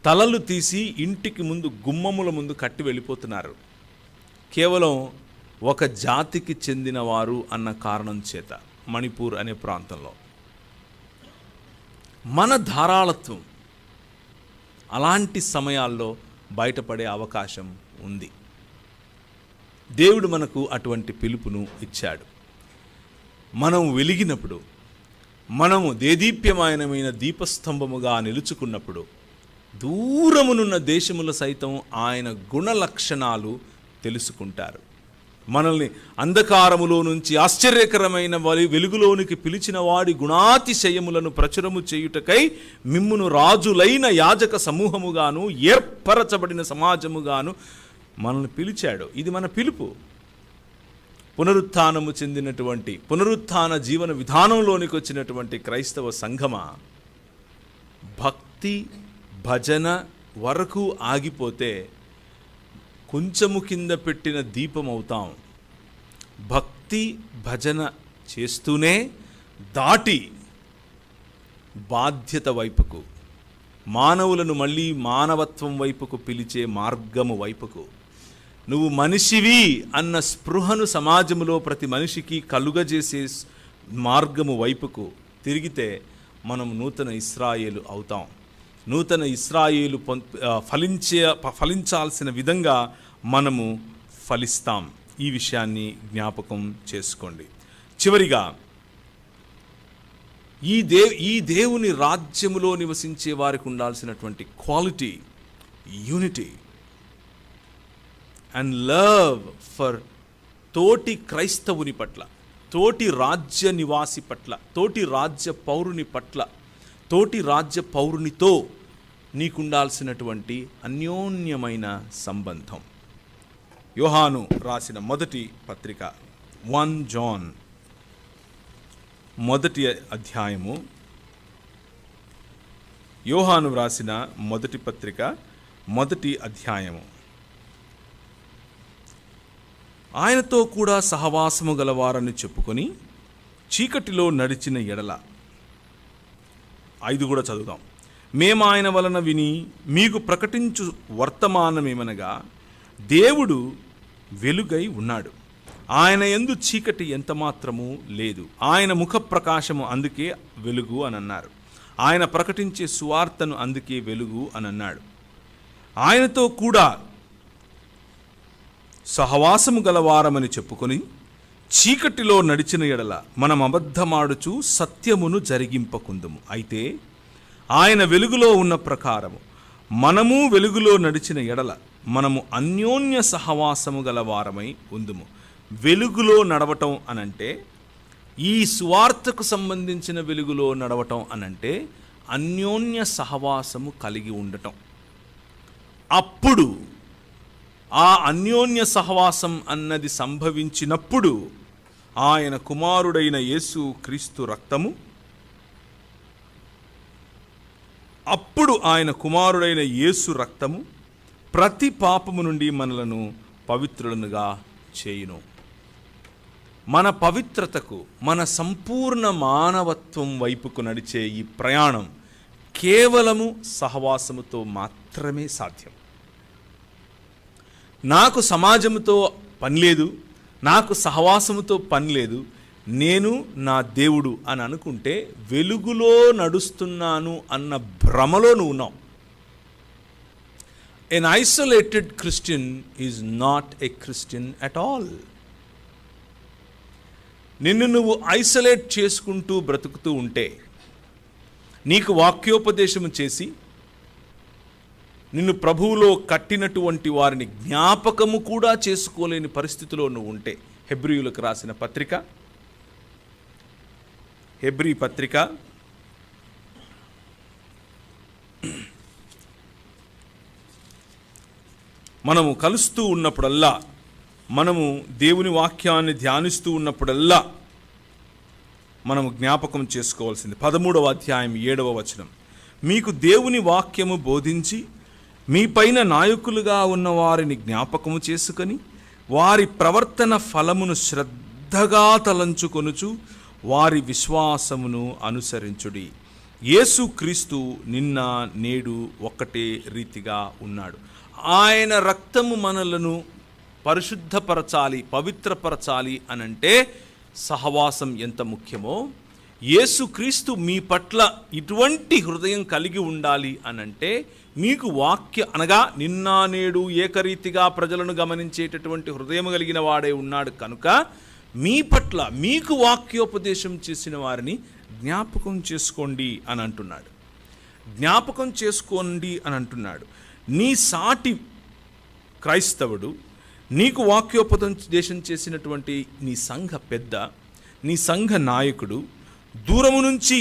తలలు తీసి ఇంటికి ముందు, గుమ్మముల ముందు కట్టి వెళ్ళిపోతున్నారు. కేవలం ఒక జాతికి చెందినవారు అన్న కారణం చేత, మణిపూర్ అనే ప్రాంతంలో. మన ధారాళత్వం అలాంటి సమయాల్లో బయటపడే అవకాశం ఉంది. దేవుడు మనకు అటువంటి పిలుపును ఇచ్చాడు. మనం వెలిగినప్పుడు, మనము దేదీప్యమానమైన దీపస్తంభముగా నిలుచుకున్నప్పుడు దూరమునున్న దేశముల సైతం ఆయన గుణ లక్షణాలు తెలుసుకుంటారు. మనల్ని అంధకారములో నుంచి ఆశ్చర్యకరమైన వెలుగులోనికి పిలిచిన వాడి గుణాతిశయములను ప్రచురము చేయుటకై మిమ్మును రాజులైన యాజక సమూహముగాను, ఏర్పరచబడిన సమాజముగాను మనల్ని పిలిచాడు. ఇది మన పిలుపు. పునరుత్థానము చెందినటువంటి, పునరుత్థాన జీవన విధానంలోనికి వచ్చినటువంటి క్రైస్తవ సంఘమా, భక్తి భజన వరకు ఆగిపోతే కొంచెము కింద పెట్టిన దీపం అవుతాం. భక్తి భజన చేస్తూనే దాటి బాధ్యత వైపుకు, మానవులను మళ్ళీ మానవత్వం వైపుకు పిలిచే మార్గము వైపుకు, నువ్వు మనిషివి అన్న స్పృహను సమాజంలో ప్రతి మనిషికి కలుగజేసే మార్గము వైపుకు తిరిగితే మనం నూతన ఇశ్రాయేలు అవుతాం. నూతన ఇశ్రాయేలు ఫలించాల్సిన విధంగా మనము ఫలిస్తాం. ఈ విషయాన్ని జ్ఞాపకం చేసుకోండి. చివరిగా ఈ దేవుని రాజ్యములో నివసించే వారికి ఉండాల్సినటువంటి quality, unity and love for తోటి క్రైస్తవుని పట్ల, తోటి రాజ్య నివాసి పట్ల, తోటి రాజ్య పౌరుని పట్ల, తోటి రాజ్య పౌరునితో నీకుండాల్సినటువంటి అన్యోన్యమైన సంబంధం. యోహాను రాసిన మొదటి పత్రిక 1 జాన్ మొదటి అధ్యాయము, యోహాను రాసిన మొదటి పత్రిక మొదటి అధ్యాయము. ఆయనతో కూడా సహవాసము గలవారని చెప్పుకొని చీకటిలో నడిచిన ఎడల, 5 కూడా చదువుదాం. మేము ఆయన వలన విని మీకు ప్రకటించు వర్తమానమేమనగా, దేవుడు వెలుగై ఉన్నాడు, ఆయన యందు చీకటి ఎంత మాత్రము లేదు, ఆయన ముఖ ప్రకాశము అందుకే వెలుగు అని అన్నారు, ఆయన ప్రకటించే సువార్తను అందుకే వెలుగు అని అన్నాడు. ఆయనతో కూడా సహవాసము గలవారమని చెప్పుకొని చీకటిలో నడిచిన ఎడల మనం అబద్ధమాడుచు సత్యమును జరిగింపకుందుము. అయితే ఆయన వెలుగులో ఉన్న ప్రకారము మనము వెలుగులో నడిచిన ఎడల మనము అన్యోన్య సహవాసము గలవారమై ఉందుము. వెలుగులో నడవటం అనంటే, ఈ సువార్తకు సంబంధించిన వెలుగులో నడవటం అనంటే అన్యోన్య సహవాసము కలిగి ఉండటం. అప్పుడు ఆ అన్యోన్య సహవాసం అన్నది సంభవించినప్పుడు ఆయన కుమారుడైన యేసు క్రీస్తు రక్తము, అప్పుడు ఆయన కుమారుడైన యేసు రక్తము ప్రతి పాపము నుండి మనలను పవిత్రులనుగా చేయును. మన పవిత్రతకు, మన సంపూర్ణ మానవత్వం వైపుకు నడిచే ఈ ప్రయాణం కేవలము సహవాసముతో మాత్రమే సాధ్యం. నాకు సమాజముతో పని లేదు, నాకు సహవాసముతో పని లేదు, నేను నా దేవుడు అని అనుకుంటే వెలుగులో నడుస్తున్నాను అన్న భ్రమలో నువ్వు ఉన్నావు. An isolated Christian is not a Christian at all. నిన్ను నువ్వు ఐసోలేట్ చేసుకుంటూ బ్రతుకుతూ ఉంటే, నీకు వాక్యోపదేశము చేసి నిన్ను ప్రభువులో కట్టినటువంటి వారిని జ్ఞాపకము కూడా చేసుకోలేని పరిస్థితిలో నువ్వు ఉంటే, హెబ్రీయులకు రాసిన పత్రిక, హెబ్రీ పత్రిక 'మనము కలుస్తూ ఉన్నప్పుడల్లా, మనము దేవుని వాక్యాన్ని ధ్యానిస్తూ ఉన్నప్పుడల్లా మనము జ్ఞాపకం చేసుకోవాల్సింది. 13వ అధ్యాయం 7వ వచనం, మీకు దేవుని వాక్యము బోధించి మీ పైన నాయకులుగా ఉన్న వారిని జ్ఞాపకము చేసుకొని వారి ప్రవర్తన ఫలమును శ్రద్ధగా తలంచుకొనుచు వారి విశ్వాసమును అనుసరించుడి. యేసుక్రీస్తు నిన్న నేడు ఒక్కటే రీతిగా ఉన్నాడు. ఆయన రక్తము మనలను పరిశుద్ధపరచాలి, పవిత్రపరచాలి అనంటే సహవాసం ఎంత ముఖ్యమో, యేసుక్రీస్తు మీ పట్ల ఇటువంటి హృదయం కలిగి ఉండాలి అనంటే మీకు అనగా నిన్న నేడు ఏకరీతిగా ప్రజలను గమనించేటటువంటి హృదయం కలిగిన వాడే ఉన్నాడు కనుక మీ పట్ల మీకు వాక్యోపదేశం చేసిన వారిని జ్ఞాపకం చేసుకోండి అని అంటున్నాడు. జ్ఞాపకం చేసుకోండి అని అంటున్నాడు. నీ సాటి క్రైస్తవుడు, నీకు వాక్యోపదేశం చేసినటువంటి నీ సంఘ పెద్ద, నీ సంఘ నాయకుడు దూరము నుంచి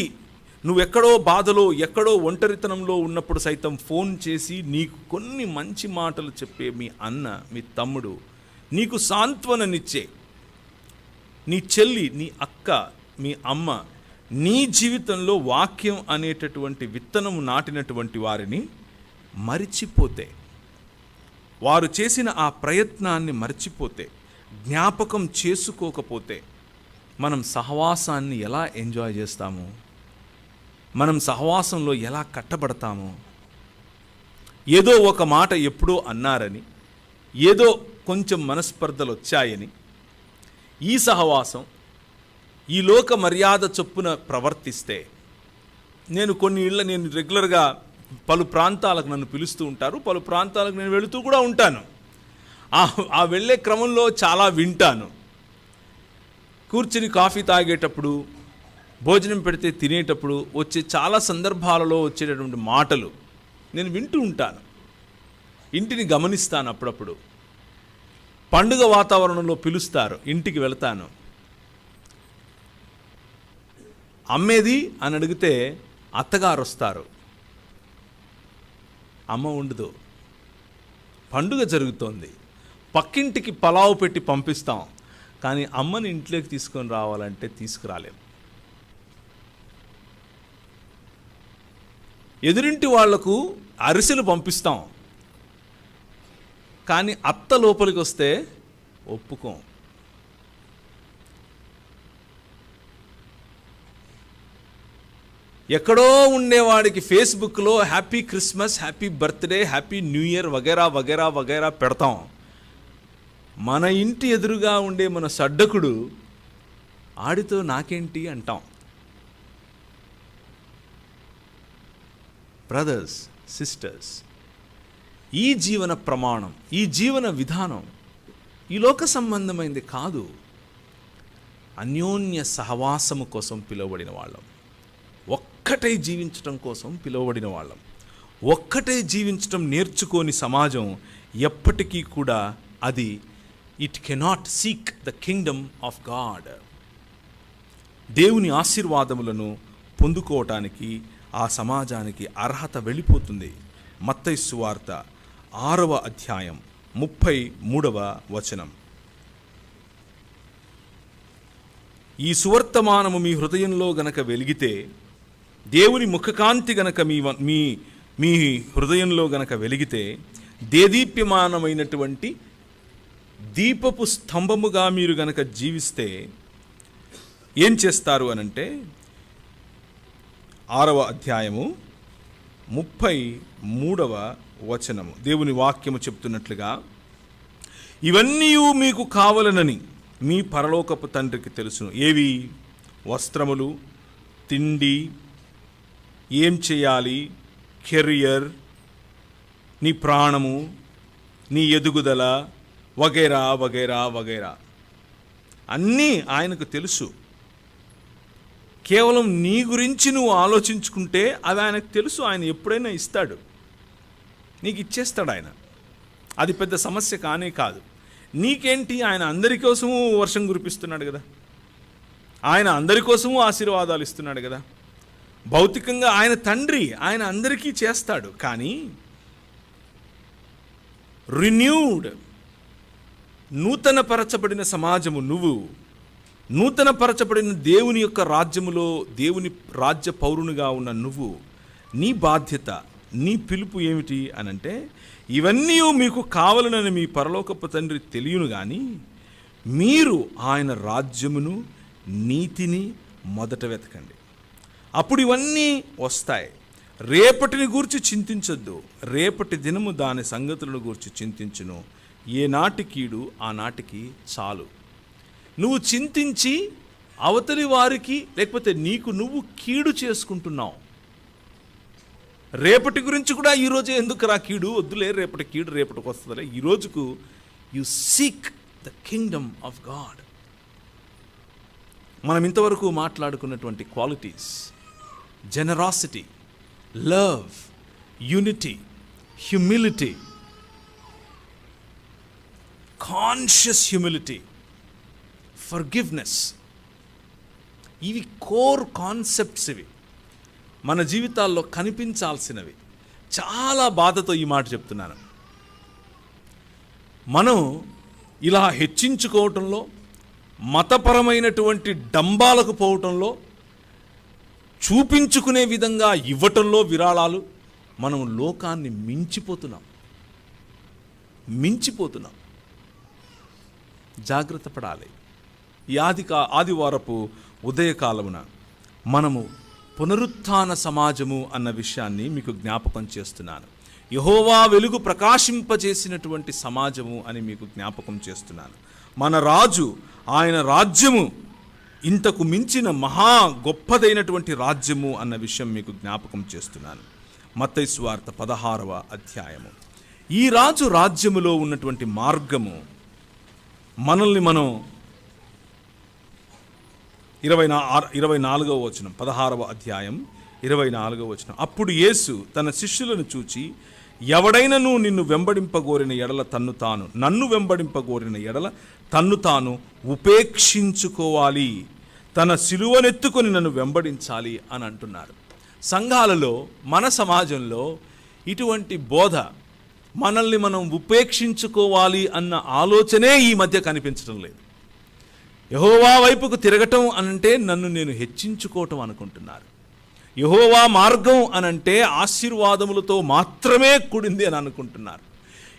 నువ్వెక్కడో బాధలో, ఎక్కడో ఒంటరితనంలో ఉన్నప్పుడు సైతం ఫోన్ చేసి నీకు కొన్ని మంచి మాటలు చెప్పే మీ అన్న, మీ తమ్ముడు, నీకు సాంత్వననిచ్చే నీ చెల్లి, నీ అక్క, మీ అమ్మ, నీ జీవితంలో వాక్యం అనేటటువంటి విత్తనము నాటినటువంటి వారిని మరిచిపోతే, వారు చేసిన ఆ ప్రయత్నాన్ని మర్చిపోతే, జ్ఞాపకం చేసుకోకపోతే మనం సహవాసాన్ని ఎలా ఎంజాయ్ చేస్తాము? మనం సహవాసంలో ఎలా కట్టబడతాము? ఏదో ఒక మాట ఎప్పుడో అన్నారని, ఏదో కొంచెం మనస్పర్ధలు వచ్చాయని ఈ సహవాసం, ఈ లోక మర్యాద చొప్పున ప్రవర్తిస్తే, నేను రెగ్యులర్గా పలు ప్రాంతాలకు నన్ను పిలుస్తూ ఉంటారు, పలు ప్రాంతాలకు నేను వెళుతూ కూడా ఉంటాను. ఆ వెళ్ళే క్రమంలో చాలా వింటాను. కూర్చుని కాఫీ తాగేటప్పుడు, భోజనం పెడితే తినేటప్పుడు వచ్చే చాలా సందర్భాలలో వచ్చేటటువంటి మాటలు నేను వింటూ ఉంటాను. ఇంటిని గమనిస్తాను. అప్పుడప్పుడు పండుగ వాతావరణంలో పిలుస్తారు, ఇంటికి వెళతాను. అమ్మేది అని అడిగితే అత్తగారు వస్తారు, అమ్మ ఉండదు. పండుగ జరుగుతోంది, పక్కింటికి పలావు పెట్టి పంపిస్తాం, కానీ అమ్మని ఇంట్లోకి తీసుకొని రావాలంటే తీసుకురాలేం. ఎదురింటి వాళ్లకు అరిసెలు పంపిస్తాం, కానీ అత్త లోపలికి వస్తే ఒప్పుకోం. ఎక్కడో ఉండేవాడికి ఫేస్బుక్లో happy Christmas, happy birthday, happy new year వగేరా వగేరా వగేరా పెడతాం. మన ఇంటి ఎదురుగా ఉండే మన సడ్డకుడు ఆడితో నాకేంటి అంటాం. బ్రదర్స్, సిస్టర్స్, ఈ జీవన ప్రమాణం, ఈ జీవన విధానం ఈ లోక సంబంధమైంది కాదు. అన్యోన్య సహవాసము కోసం పిలువబడిన వాళ్ళం, ఒక్కటే జీవించటం కోసం పిలువబడిన వాళ్ళం. ఒక్కటే జీవించటం నేర్చుకోని సమాజం ఎప్పటికీ కూడా అది it cannot seek the kingdom of God. దేవుని ఆశీర్వాదములను పొందుకోవటానికి ఆ సమాజానికి అర్హత వెళ్ళిపోతుంది. మత్తయి సువార్త 6వ అధ్యాయం 33వ వచనం. ఈ సువర్తమానము మీ హృదయంలో గనక వెలిగితే, దేవుని ముఖకాంతి గనక మీ హృదయంలో గనక వెలిగితే, దేదీప్యమానమైనటువంటి దీపపు స్తంభముగా మీరు గనక జీవిస్తే ఏం చేస్తారు అనంటే, 6వ అధ్యాయము 33వ వచనము దేవుని వాక్యము చెప్తున్నట్లుగా, ఇవన్నీ మీకు కావలనని మీ పరలోకపు తండ్రికి తెలుసును. ఏవి? వస్త్రములు, తిండి, ఏం చేయాలి, కెరియర్, నీ ప్రాణము, నీ ఎదుగుదల, వగైరా వగైరా వగైరా. అన్నీ ఆయనకు తెలుసు. కేవలం నీ గురించి నువ్వు ఆలోచించుకుంటే అది ఆయనకు తెలుసు. ఆయన ఎప్పుడైనా ఇస్తాడు, నీకు ఇచ్చేస్తాడు ఆయన. అది పెద్ద సమస్య కానే కాదు. నీకేంటి, ఆయన అందరి కోసము వర్షం కురిపిస్తున్నాడు కదా, ఆయన అందరి కోసము ఆశీర్వాదాలు ఇస్తున్నాడు కదా. భౌతికంగా ఆయన తండ్రి, ఆయన అందరికీ చేస్తాడు. కానీ రిన్యూడ్, నూతనపరచబడిన సమాజము నువ్వు, నూతనపరచబడిన దేవుని యొక్క రాజ్యములో దేవుని రాజ్య పౌరునిగా ఉన్న నువ్వు, నీ బాధ్యత, నీ పిలుపు ఏమిటి అనంటే, ఇవన్నీ మీకు కావాలనని మీ పరలోకపు తండ్రి తెలియను కానీ మీరు ఆయన రాజ్యమును నీతిని మొదట వెతకండి, అప్పుడు ఇవన్నీ వస్తాయి. రేపటిని గూర్చి చింతించొద్దు, రేపటి దినము దాని సంగతులను గూర్చి చింతించును. ఏ నాటి కీడు ఆ నాటికి చాలు. నువ్వు చింతించి అవతలి వారికి లేకపోతే నీకు నువ్వు కీడు చేసుకుంటున్నావు. రేపటి గురించి కూడా ఈరోజే ఎందుకు రా కీడు, వద్దులే రేపటి కీడు రేపటికి వస్తుందిలే. ఈరోజుకు you seek the kingdom of God. మనం ఇంతవరకు మాట్లాడుకున్నటువంటి qualities, generosity, love, unity, humility, conscious humility, forgiveness, ఇవి కోర్ కాన్సెప్ట్స్. ఇవి మన జీవితాల్లో కనిపించాల్సినవి. చాలా బాధతో ఈ మాట చెప్తున్నాను. మనం ఇలా హెచ్చించుకోవటంలో, మతపరమైనటువంటి డంబాలకు పోవటంలో, చూపించుకునే విధంగా ఇవ్వటంలో విరాళాలు, మనం లోకాన్ని మించిపోతున్నాం. జాగ్రత్త పడాలి. ఈ ఆదివారపు ఉదయకాలమున మనము పునరుత్థాన సమాజము అన్న విషయాన్ని మీకు జ్ఞాపకం చేస్తున్నాను. యెహోవా వెలుగు ప్రకాశింపజేసినటువంటి సమాజము అని మీకు జ్ఞాపకం చేస్తున్నాను. మన రాజు, ఆయన రాజ్యము ఇంతకు మించిన మహా గొప్పదైనటువంటి రాజ్యము అన్న విషయం మీకు జ్ఞాపకం చేస్తున్నాను. మత్తయి సువార్త 16వ అధ్యాయము. ఈ రాజు రాజ్యములో ఉన్నటువంటి మార్గము మనల్ని మనం 24వ వచనం, 16వ అధ్యాయం 24వ వచనం. అప్పుడు యేసు తన శిష్యులను చూచి, ఎవడైనను నిన్ను వెంబడింపగోరిన ఎడల నన్ను వెంబడింపగోరిన ఎడల తన్ను తాను ఉపేక్షించుకోవాలి, తన సిలువనెత్తుకొని నన్ను వెంబడించాలి అని అంటున్నారు. సంఘాలలో, మన సమాజంలో ఇటువంటి బోధ, మనల్ని మనం ఉపేక్షించుకోవాలి అన్న ఆలోచనే ఈ మధ్య కనిపించడం లేదు. యెహోవా వైపుకు తిరగటం అనంటే నన్ను నేను హెచ్చించుకోవటం అనుకుంటున్నారు. యెహోవా మార్గం అనంటే ఆశీర్వాదములతో మాత్రమే కూడింది అని అనుకుంటున్నారు.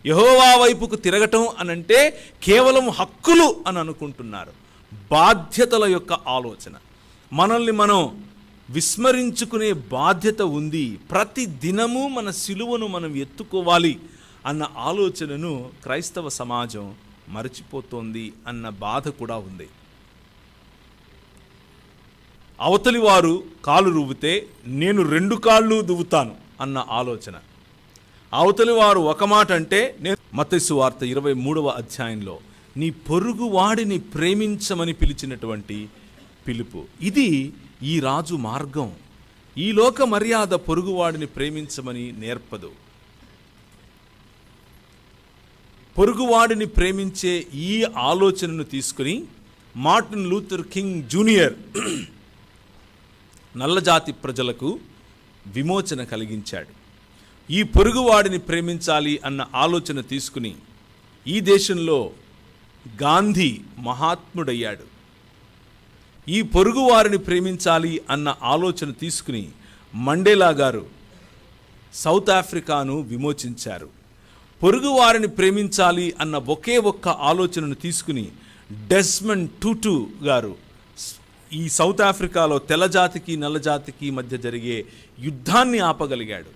యెహోవా వైపుకు తిరగటం అనంటే కేవలం హక్కులు అని అనుకుంటున్నారు. బాధ్యతల యొక్క ఆలోచన, మనల్ని మనం విస్మరించుకునే బాధ్యత ఉంది. ప్రతి దినము మన సిలువను మనం ఎత్తుకోవాలి అన్న ఆలోచనను క్రైస్తవ సమాజం మరచిపోతోంది అన్న బాధ కూడా ఉంది. అవతలి వారు కాలు రువ్వితే నేను 2 కాళ్ళు దువ్వుతాను అన్న ఆలోచన. అవతలి వారు ఒక మాట అంటే నేను మత్తయి సువార్త 23వ అధ్యాయంలో నీ పొరుగు వాడిని ప్రేమించమని పిలిచినటువంటి పిలుపు. ఇది ఈ రాజు మార్గం. ఈ లోక మర్యాద పొరుగువాడిని ప్రేమించమని నేర్పదు. పొరుగువాడిని ప్రేమించే ఈ ఆలోచనను తీసుకుని మార్టిన్ లూథర్ కింగ్ జూనియర్ నల్లజాతి ప్రజలకు విమోచన కలిగించాడు. ఈ పొరుగువాడిని ప్రేమించాలి అన్న ఆలోచన తీసుకుని ఈ దేశంలో గాంధీ మహాత్ముడయ్యాడు. ఈ పొరుగువారిని ప్రేమించాలి అన్న ఆలోచన తీసుకుని మండేలా గారు సౌత్ ఆఫ్రికాను విమోచించారు. పొరుగువారిని ప్రేమించాలి అన్న ఒకే ఒక్క ఆలోచనను తీసుకుని డెస్మండ్ టూటు గారు ఈ సౌత్ ఆఫ్రికాలో తెల్లజాతికి నల్లజాతికి మధ్య జరిగే యుద్ధాన్ని ఆపగలిగాడు.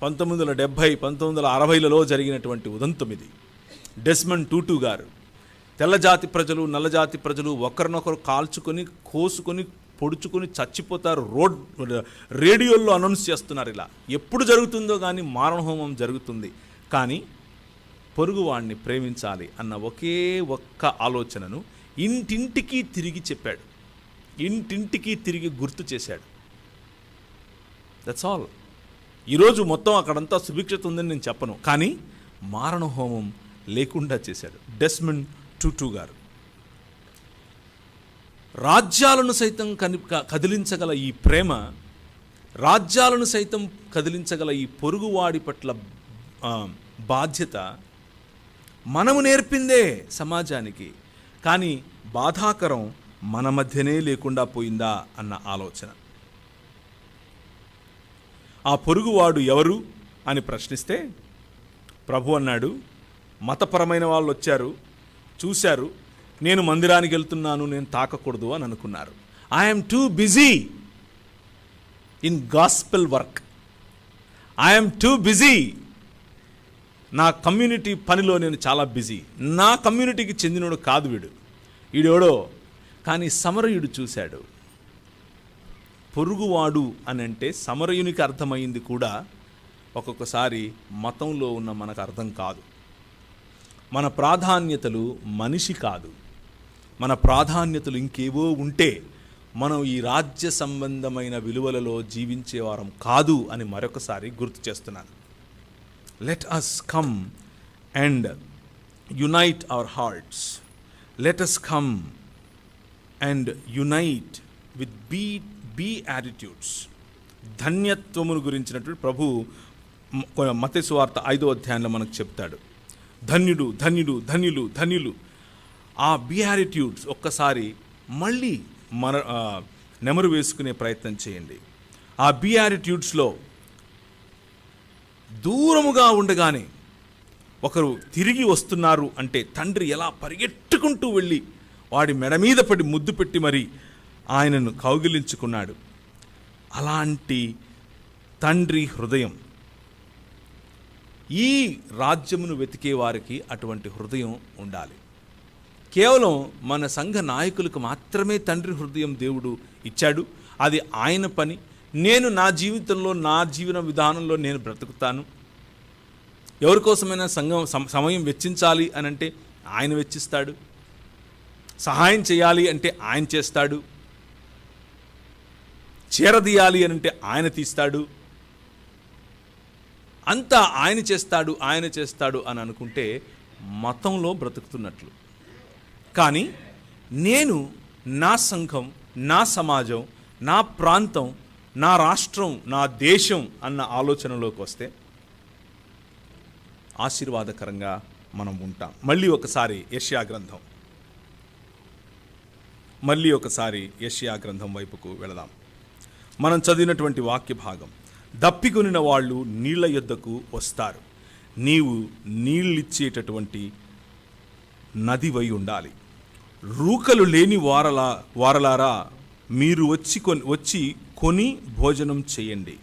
1970, 1960లలో జరిగినటువంటి ఉదంతం ఇది. డెస్మండ్ టూటు గారు, తెల్లజాతి ప్రజలు నల్లజాతి ప్రజలు ఒకరినొకరు కాల్చుకొని, కోసుకొని, పొడుచుకొని చచ్చిపోతారు. రేడియోల్లో అనౌన్స్ చేస్తున్నారు. ఇలా ఎప్పుడు జరుగుతుందో కానీ మారణహోమం జరుగుతుంది. కానీ పొరుగువాణ్ణి ప్రేమించాలి అన్న ఒకే ఒక్క ఆలోచనను ఇంటింటికి తిరిగి చెప్పాడు, ఇంటింటికి తిరిగి గుర్తు చేశాడు. That's all. ఈరోజు మొత్తం అక్కడంతా సుభిక్షత ఉందని నేను చెప్పను, కానీ మారణ హోమం లేకుండా చేశాడు డెస్మండ్ టుటు గారు. రాజ్యాలను సైతం కదిలించగల ఈ ప్రేమ, రాజ్యాలను సైతం కదిలించగల ఈ పొరుగువాడి పట్ల బాధ్యత మనము నేర్పిందే సమాజానికి, కానీ బాధాకరం మన మధ్యనే లేకుండా పోయిందా అన్న ఆలోచన. ఆ పొరుగువాడు ఎవరు అని ప్రశ్నిస్తే ప్రభు అన్నాడు, మతపరమైన వాళ్ళు వచ్చారు, చూశారు, నేను మందిరానికి వెళ్తున్నాను, నేను తాకకూడదు అని అనుకున్నారు. I'm too busy in gospel work, I'm too busy, నా కమ్యూనిటీ పనిలో నేను చాలా బిజీ. నా కమ్యూనిటీకి చెందినోడు కాదు వీడెవడో. కానీ సమరయుడు చూశాడు. పొరుగువాడు అని అంటే సమరయునికి అర్థమైంది కూడా ఒక్కొక్కసారి మతంలో ఉన్న మనకు అర్థం కాదు. మన ప్రాధాన్యతలు మనిషి కాదు, మన ప్రాధాన్యతలు ఇంకేవో ఉంటే మనం ఈ రాజ్య సంబంధమైన విలువలలో జీవించేవారం కాదు అని మరొకసారి గుర్తు చేస్తున్నాను. Let us come and unite our hearts, let us come and unite with beatitudes. ధన్యత్వమును గురించినటువంటి ప్రభు మత్తయి సువార్త 5వ అధ్యాయంలో మనకు చెప్తాడు, ధన్యుడు ధన్యుడు ధన్యులు ధన్యులు. ఆ బియాటిట్యూడ్స్ ఒక్కసారి మళ్ళీ నెమరు వేసుకునే ప్రయత్నం చేయండి. ఆ బియాటిట్యూడ్స్లో దూరముగా ఉండగానే ఒకరు తిరిగి వస్తున్నారు అంటే తండ్రి ఎలా పరిగెట్టుకుంటూ వెళ్ళి వాడి మెడ మీద పడి ముద్దు పెట్టి మరి ఆయనను కౌగిలించుకున్నాడు. అలాంటి తండ్రి హృదయం, ఈ రాజ్యమును వెతికే వారికి అటువంటి హృదయం ఉండాలి. కేవలం మన సంఘ నాయకులకు మాత్రమే తండ్రి హృదయం దేవుడు ఇచ్చాడు, అది ఆయన పని. నేను నా జీవితంలో, నా జీవన విధానంలో నేను బ్రతుకుతాను. ఎవరికోసమైనా సమయం వెచ్చించాలి అని అంటే ఆయన వెచ్చిస్తాడు, సహాయం చేయాలి అంటే ఆయన చేస్తాడు, చేరదీయాలి అని అంటే ఆయన తీస్తాడు. అంతా ఆయన చేస్తాడు అని అనుకుంటే మతంలో బ్రతుకుతున్నట్లు. కానీ నేను నా సంఘం, నా సమాజం, నా ప్రాంతం, నా రాష్ట్రం, నా దేశం అన్న ఆలోచనలోకి వస్తే ఆశీర్వాదకరంగా మనం ఉంటాం. మళ్ళీ ఒకసారి యెషయా గ్రంథం వైపుకు వెళదాం. మనం చదివినటువంటి వాక్య భాగం, దప్పికొనిన వాళ్ళు నీళ్ల యొద్దకు వస్తారు, నీవు నీళ్ళిచ్చేటటువంటి నదివై ఉండాలి. రూకలు లేని వారలారా మీరు వచ్చి కొని భోజనం చేయండి.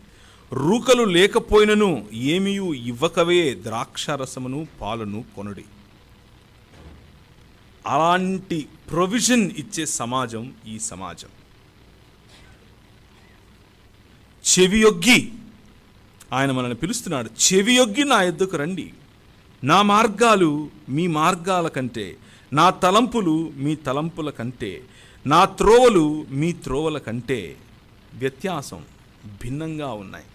రూకలు లేకపోయినను ఏమీయు ఇవ్వకవే ద్రాక్షారసమును పాలను కొనుడి. అలాంటి ప్రొవిజన్ ఇచ్చే సమాజం ఈ సమాజం. చెవియొగ్గి ఆయన మనల్ని పిలుస్తున్నాడు, చెవియొగ్గి నా యొద్దకు రండి. నా మార్గాలు మీ మార్గాల కంటే, నా తలంపులు మీ తలంపుల కంటే, నా త్రోవలు మీ త్రోవల కంటే వ్యత్యాసం భిన్నంగా ఉన్నాయి.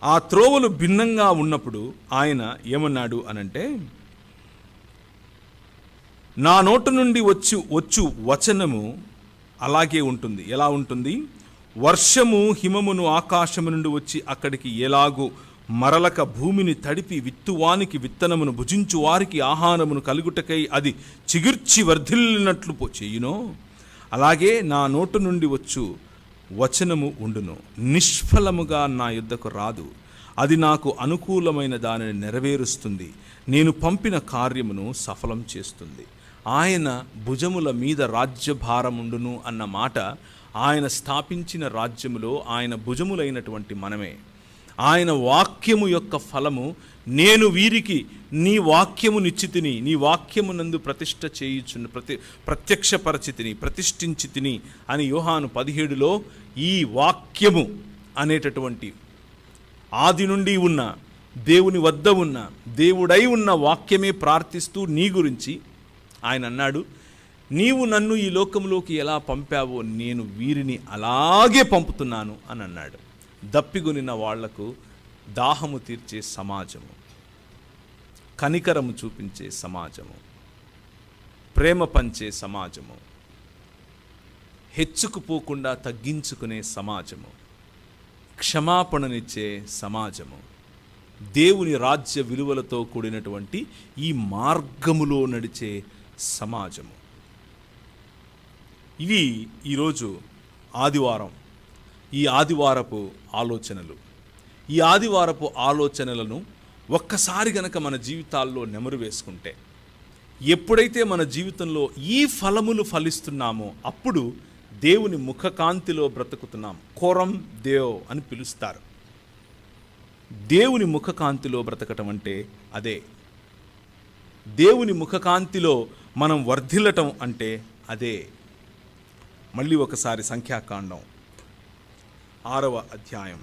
ఆ త్రోవలు భిన్నంగా ఉన్నప్పుడు ఆయన ఏమన్నాడు అనంటే, నా నోటు నుండి వచ్చు వచనము అలాగే ఉంటుంది. ఎలా ఉంటుంది? వర్షము హిమమును ఆకాశము నుండి వచ్చి అక్కడికి ఎలాగూ మరలక భూమిని తడిపి విత్తువానికి విత్తనమును, భుజించు వారికి ఆహారమును కలుగుటకై అది చిగుర్చి వర్ధిల్లినట్లు చేయునో, అలాగే నా నోటు నుండి వచ్చు వచనము ఉండును. నిష్ఫలముగా నా యొద్దకు రాదు, అది నాకు అనుకూలమైన దానిని నెరవేరుస్తుంది, నేను పంపిన కార్యమును సఫలం చేస్తుంది. ఆయన భుజముల మీద రాజ్యభారముండును అన్న మాట, ఆయన స్థాపించిన రాజ్యములో ఆయన భుజములైనటువంటి మనమే. ఆయన వాక్యము యొక్క ఫలము, నేను వీరికి నీ వాక్యము నిశ్చితిని, నీ వాక్యము నందు ప్రతిష్ఠ చేయుచున్న ప్రత్యక్షపరచితిని, ప్రతిష్ఠించితిని అని యోహాను 17లో ఈ వాక్యము అనేటటువంటి ఆది నుండి ఉన్న దేవుని వద్ద ఉన్న, దేవుడై ఉన్న వాక్యమే ప్రార్థిస్తూ నీ గురించి ఆయన అన్నాడు, నీవు నన్ను ఈ లోకంలోకి ఎలా పంపావో నేను వీరిని అలాగే పంపుతున్నాను అని అన్నాడు. దప్పిగొనిన వాళ్లకు దాహము తీర్చే సమాజము, కనికరము చూపించే సమాజము, ప్రేమ పంచే సమాజము, హెచ్చుకుపోకుండా తగ్గించుకునే సమాజము, క్షమాపణనిచ్చే సమాజము, దేవుని రాజ్య విలువలతో కూడినటువంటి ఈ మార్గములో నడిచే సమాజము. ఇవి ఈరోజు ఆదివారం, ఈ ఆదివారపు ఆలోచనలు. ఈ ఆదివారపు ఆలోచనలను ఒక్కసారి గనక మన జీవితాల్లో నెమరు వేసుకుంటే, ఎప్పుడైతే మన జీవితంలో ఈ ఫలములు ఫలిస్తున్నామో అప్పుడు దేవుని ముఖకాంతిలో బ్రతుకుతున్నాం. కోరం దేవ్ అని పిలుస్తారు. దేవుని ముఖకాంతిలో బ్రతకటం అంటే అదే. దేవుని ముఖకాంతిలో మనం వర్ధిల్లటం అంటే అదే. మళ్ళీ ఒకసారి సంఖ్యాకాండం 6వ అధ్యాయం.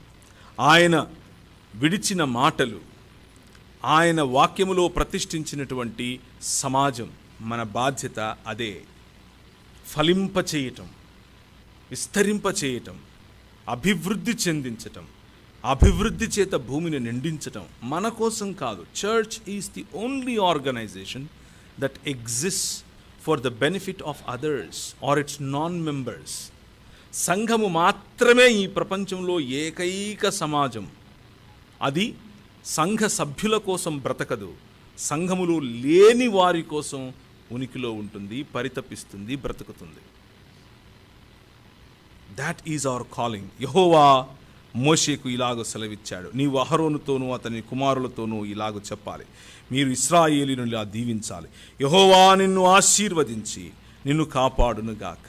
ఆయన విడిచిన మాటలు, ఆయన వాక్యములో ప్రతిష్ఠించినటువంటి సమాజం, మన బాధ్యత అదే. ఫలింపచేయటం, విస్తరింపచేయటం, అభివృద్ధి చెందించటం, అభివృద్ధి చేత భూమిని నిండించటం. మన కోసం కాదు. Church is the only organisation that exists for the benefit of others or its non members. సంఘము మాత్రమే ఈ ప్రపంచంలో ఏకైక సమాజం. అది సంఘ సభ్యుల కోసం బ్రతకదు, సంఘములో లేని వారి కోసం ఉనికిలో ఉంటుంది, పరితపిస్తుంది, బ్రతుకుతుంది. That is our calling. యెహోవా మోషేకు ఇలాగ సెలవిచ్చాడు, నీవు అహరోనుతోనూ అతని కుమారులతోనూ ఇలాగ చెప్పాలి, మీరు ఇశ్రాయేలీయులను ఇలా దీవించాలి. యెహోవా నిన్ను ఆశీర్వదించి నిన్ను కాపాడునుగాక.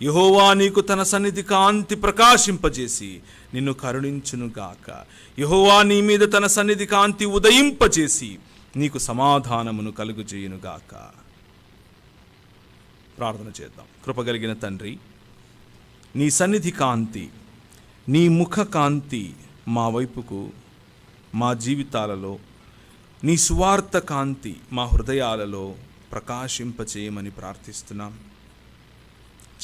యెహోవా నీకు తన సన్నిధి కాంతి ప్రకాశింపజేసి నిన్ను కరుణించునుగాక. యెహోవా నీ మీద తన సన్నిధి కాంతి ఉదయింపజేసి నీకు సమాధానమును కలుగజేయునుగాక. ప్రార్థన చేద్దాం. కృపగలిగిన తండ్రి, నీ సన్నిధి కాంతి, నీ ముఖ కాంతి మా వైపుకు, మా జీవితాలలో, నీ సువార్త కాంతి మా హృదయాలలో ప్రకాశింపచేయమని ప్రార్థిస్తున్నాం.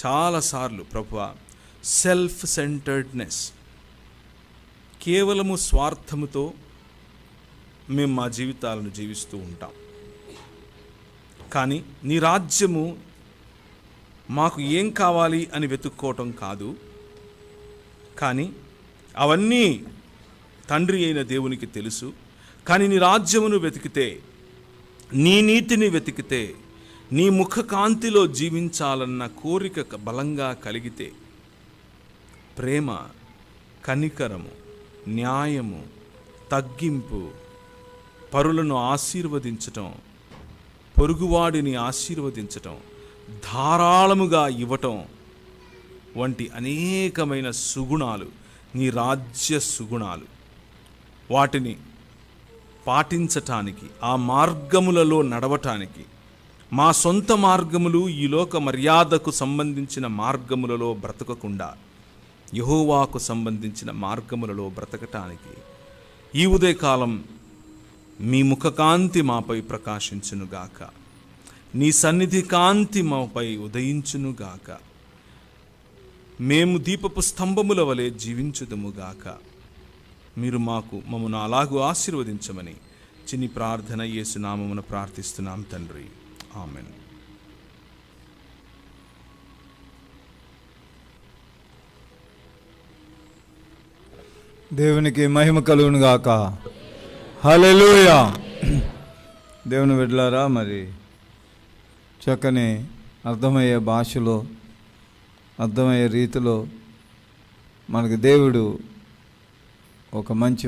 చాలాసార్లు ప్రభువా, సెల్ఫ్ సెంటర్డ్నెస్, కేవలము స్వార్థముతో మేము మా జీవితాలను జీవిస్తూ ఉంటాం. కానీ నీ రాజ్యము మాకు ఏం కావాలి అని వెతుక్కోవటం కాదు, కానీ అవన్నీ తండ్రి అయిన దేవునికి తెలుసు. కానీ నీ రాజ్యమును వెతికితే, నీ నీతిని వెతికితే, నీ ముఖ కాంతిలో జీవించాలన్న కోరిక బలంగా కలిగితే, ప్రేమ, కనికరము, న్యాయము, తగ్గింపు, పరులను ఆశీర్వదించటం, పొరుగువాడిని ఆశీర్వదించటం, ధారాళముగా ఇవ్వటం వంటి అనేకమైన సుగుణాలు నీ రాజ్య సుగుణాలు. వాటిని పాటించటానికి, ఆ మార్గములలో నడవటానికి, మా సొంత మార్గములు, ఈ లోక మర్యాదకు సంబంధించిన మార్గములలో బ్రతకకుండా యెహోవాకు సంబంధించిన మార్గములలో బ్రతకటానికి ఈ ఉదయకాలం మీ ముఖకాంతి మాపై ప్రకాశించునుగాక. నీ సన్నిధి కాంతి మాపై ఉదయించునుగాక. మేము దీపపు స్తంభముల వలె జీవించుదుముగాక. మీరు మమ్మను అలాగూ ఆశీర్వదించమని చిన్ని ప్రార్థన యేసు నామమున ప్రార్థిస్తున్నాం తండ్రి. ఆమెన్. దేవునికి మహిమ కలుగును గాక. హల్లెలూయా. దేవుని బిడ్డలారా, మరి చక్కని అర్థమయ్యే భాషలో, అర్థమయ్యే రీతిలో మనకు దేవుడు ఒక మంచి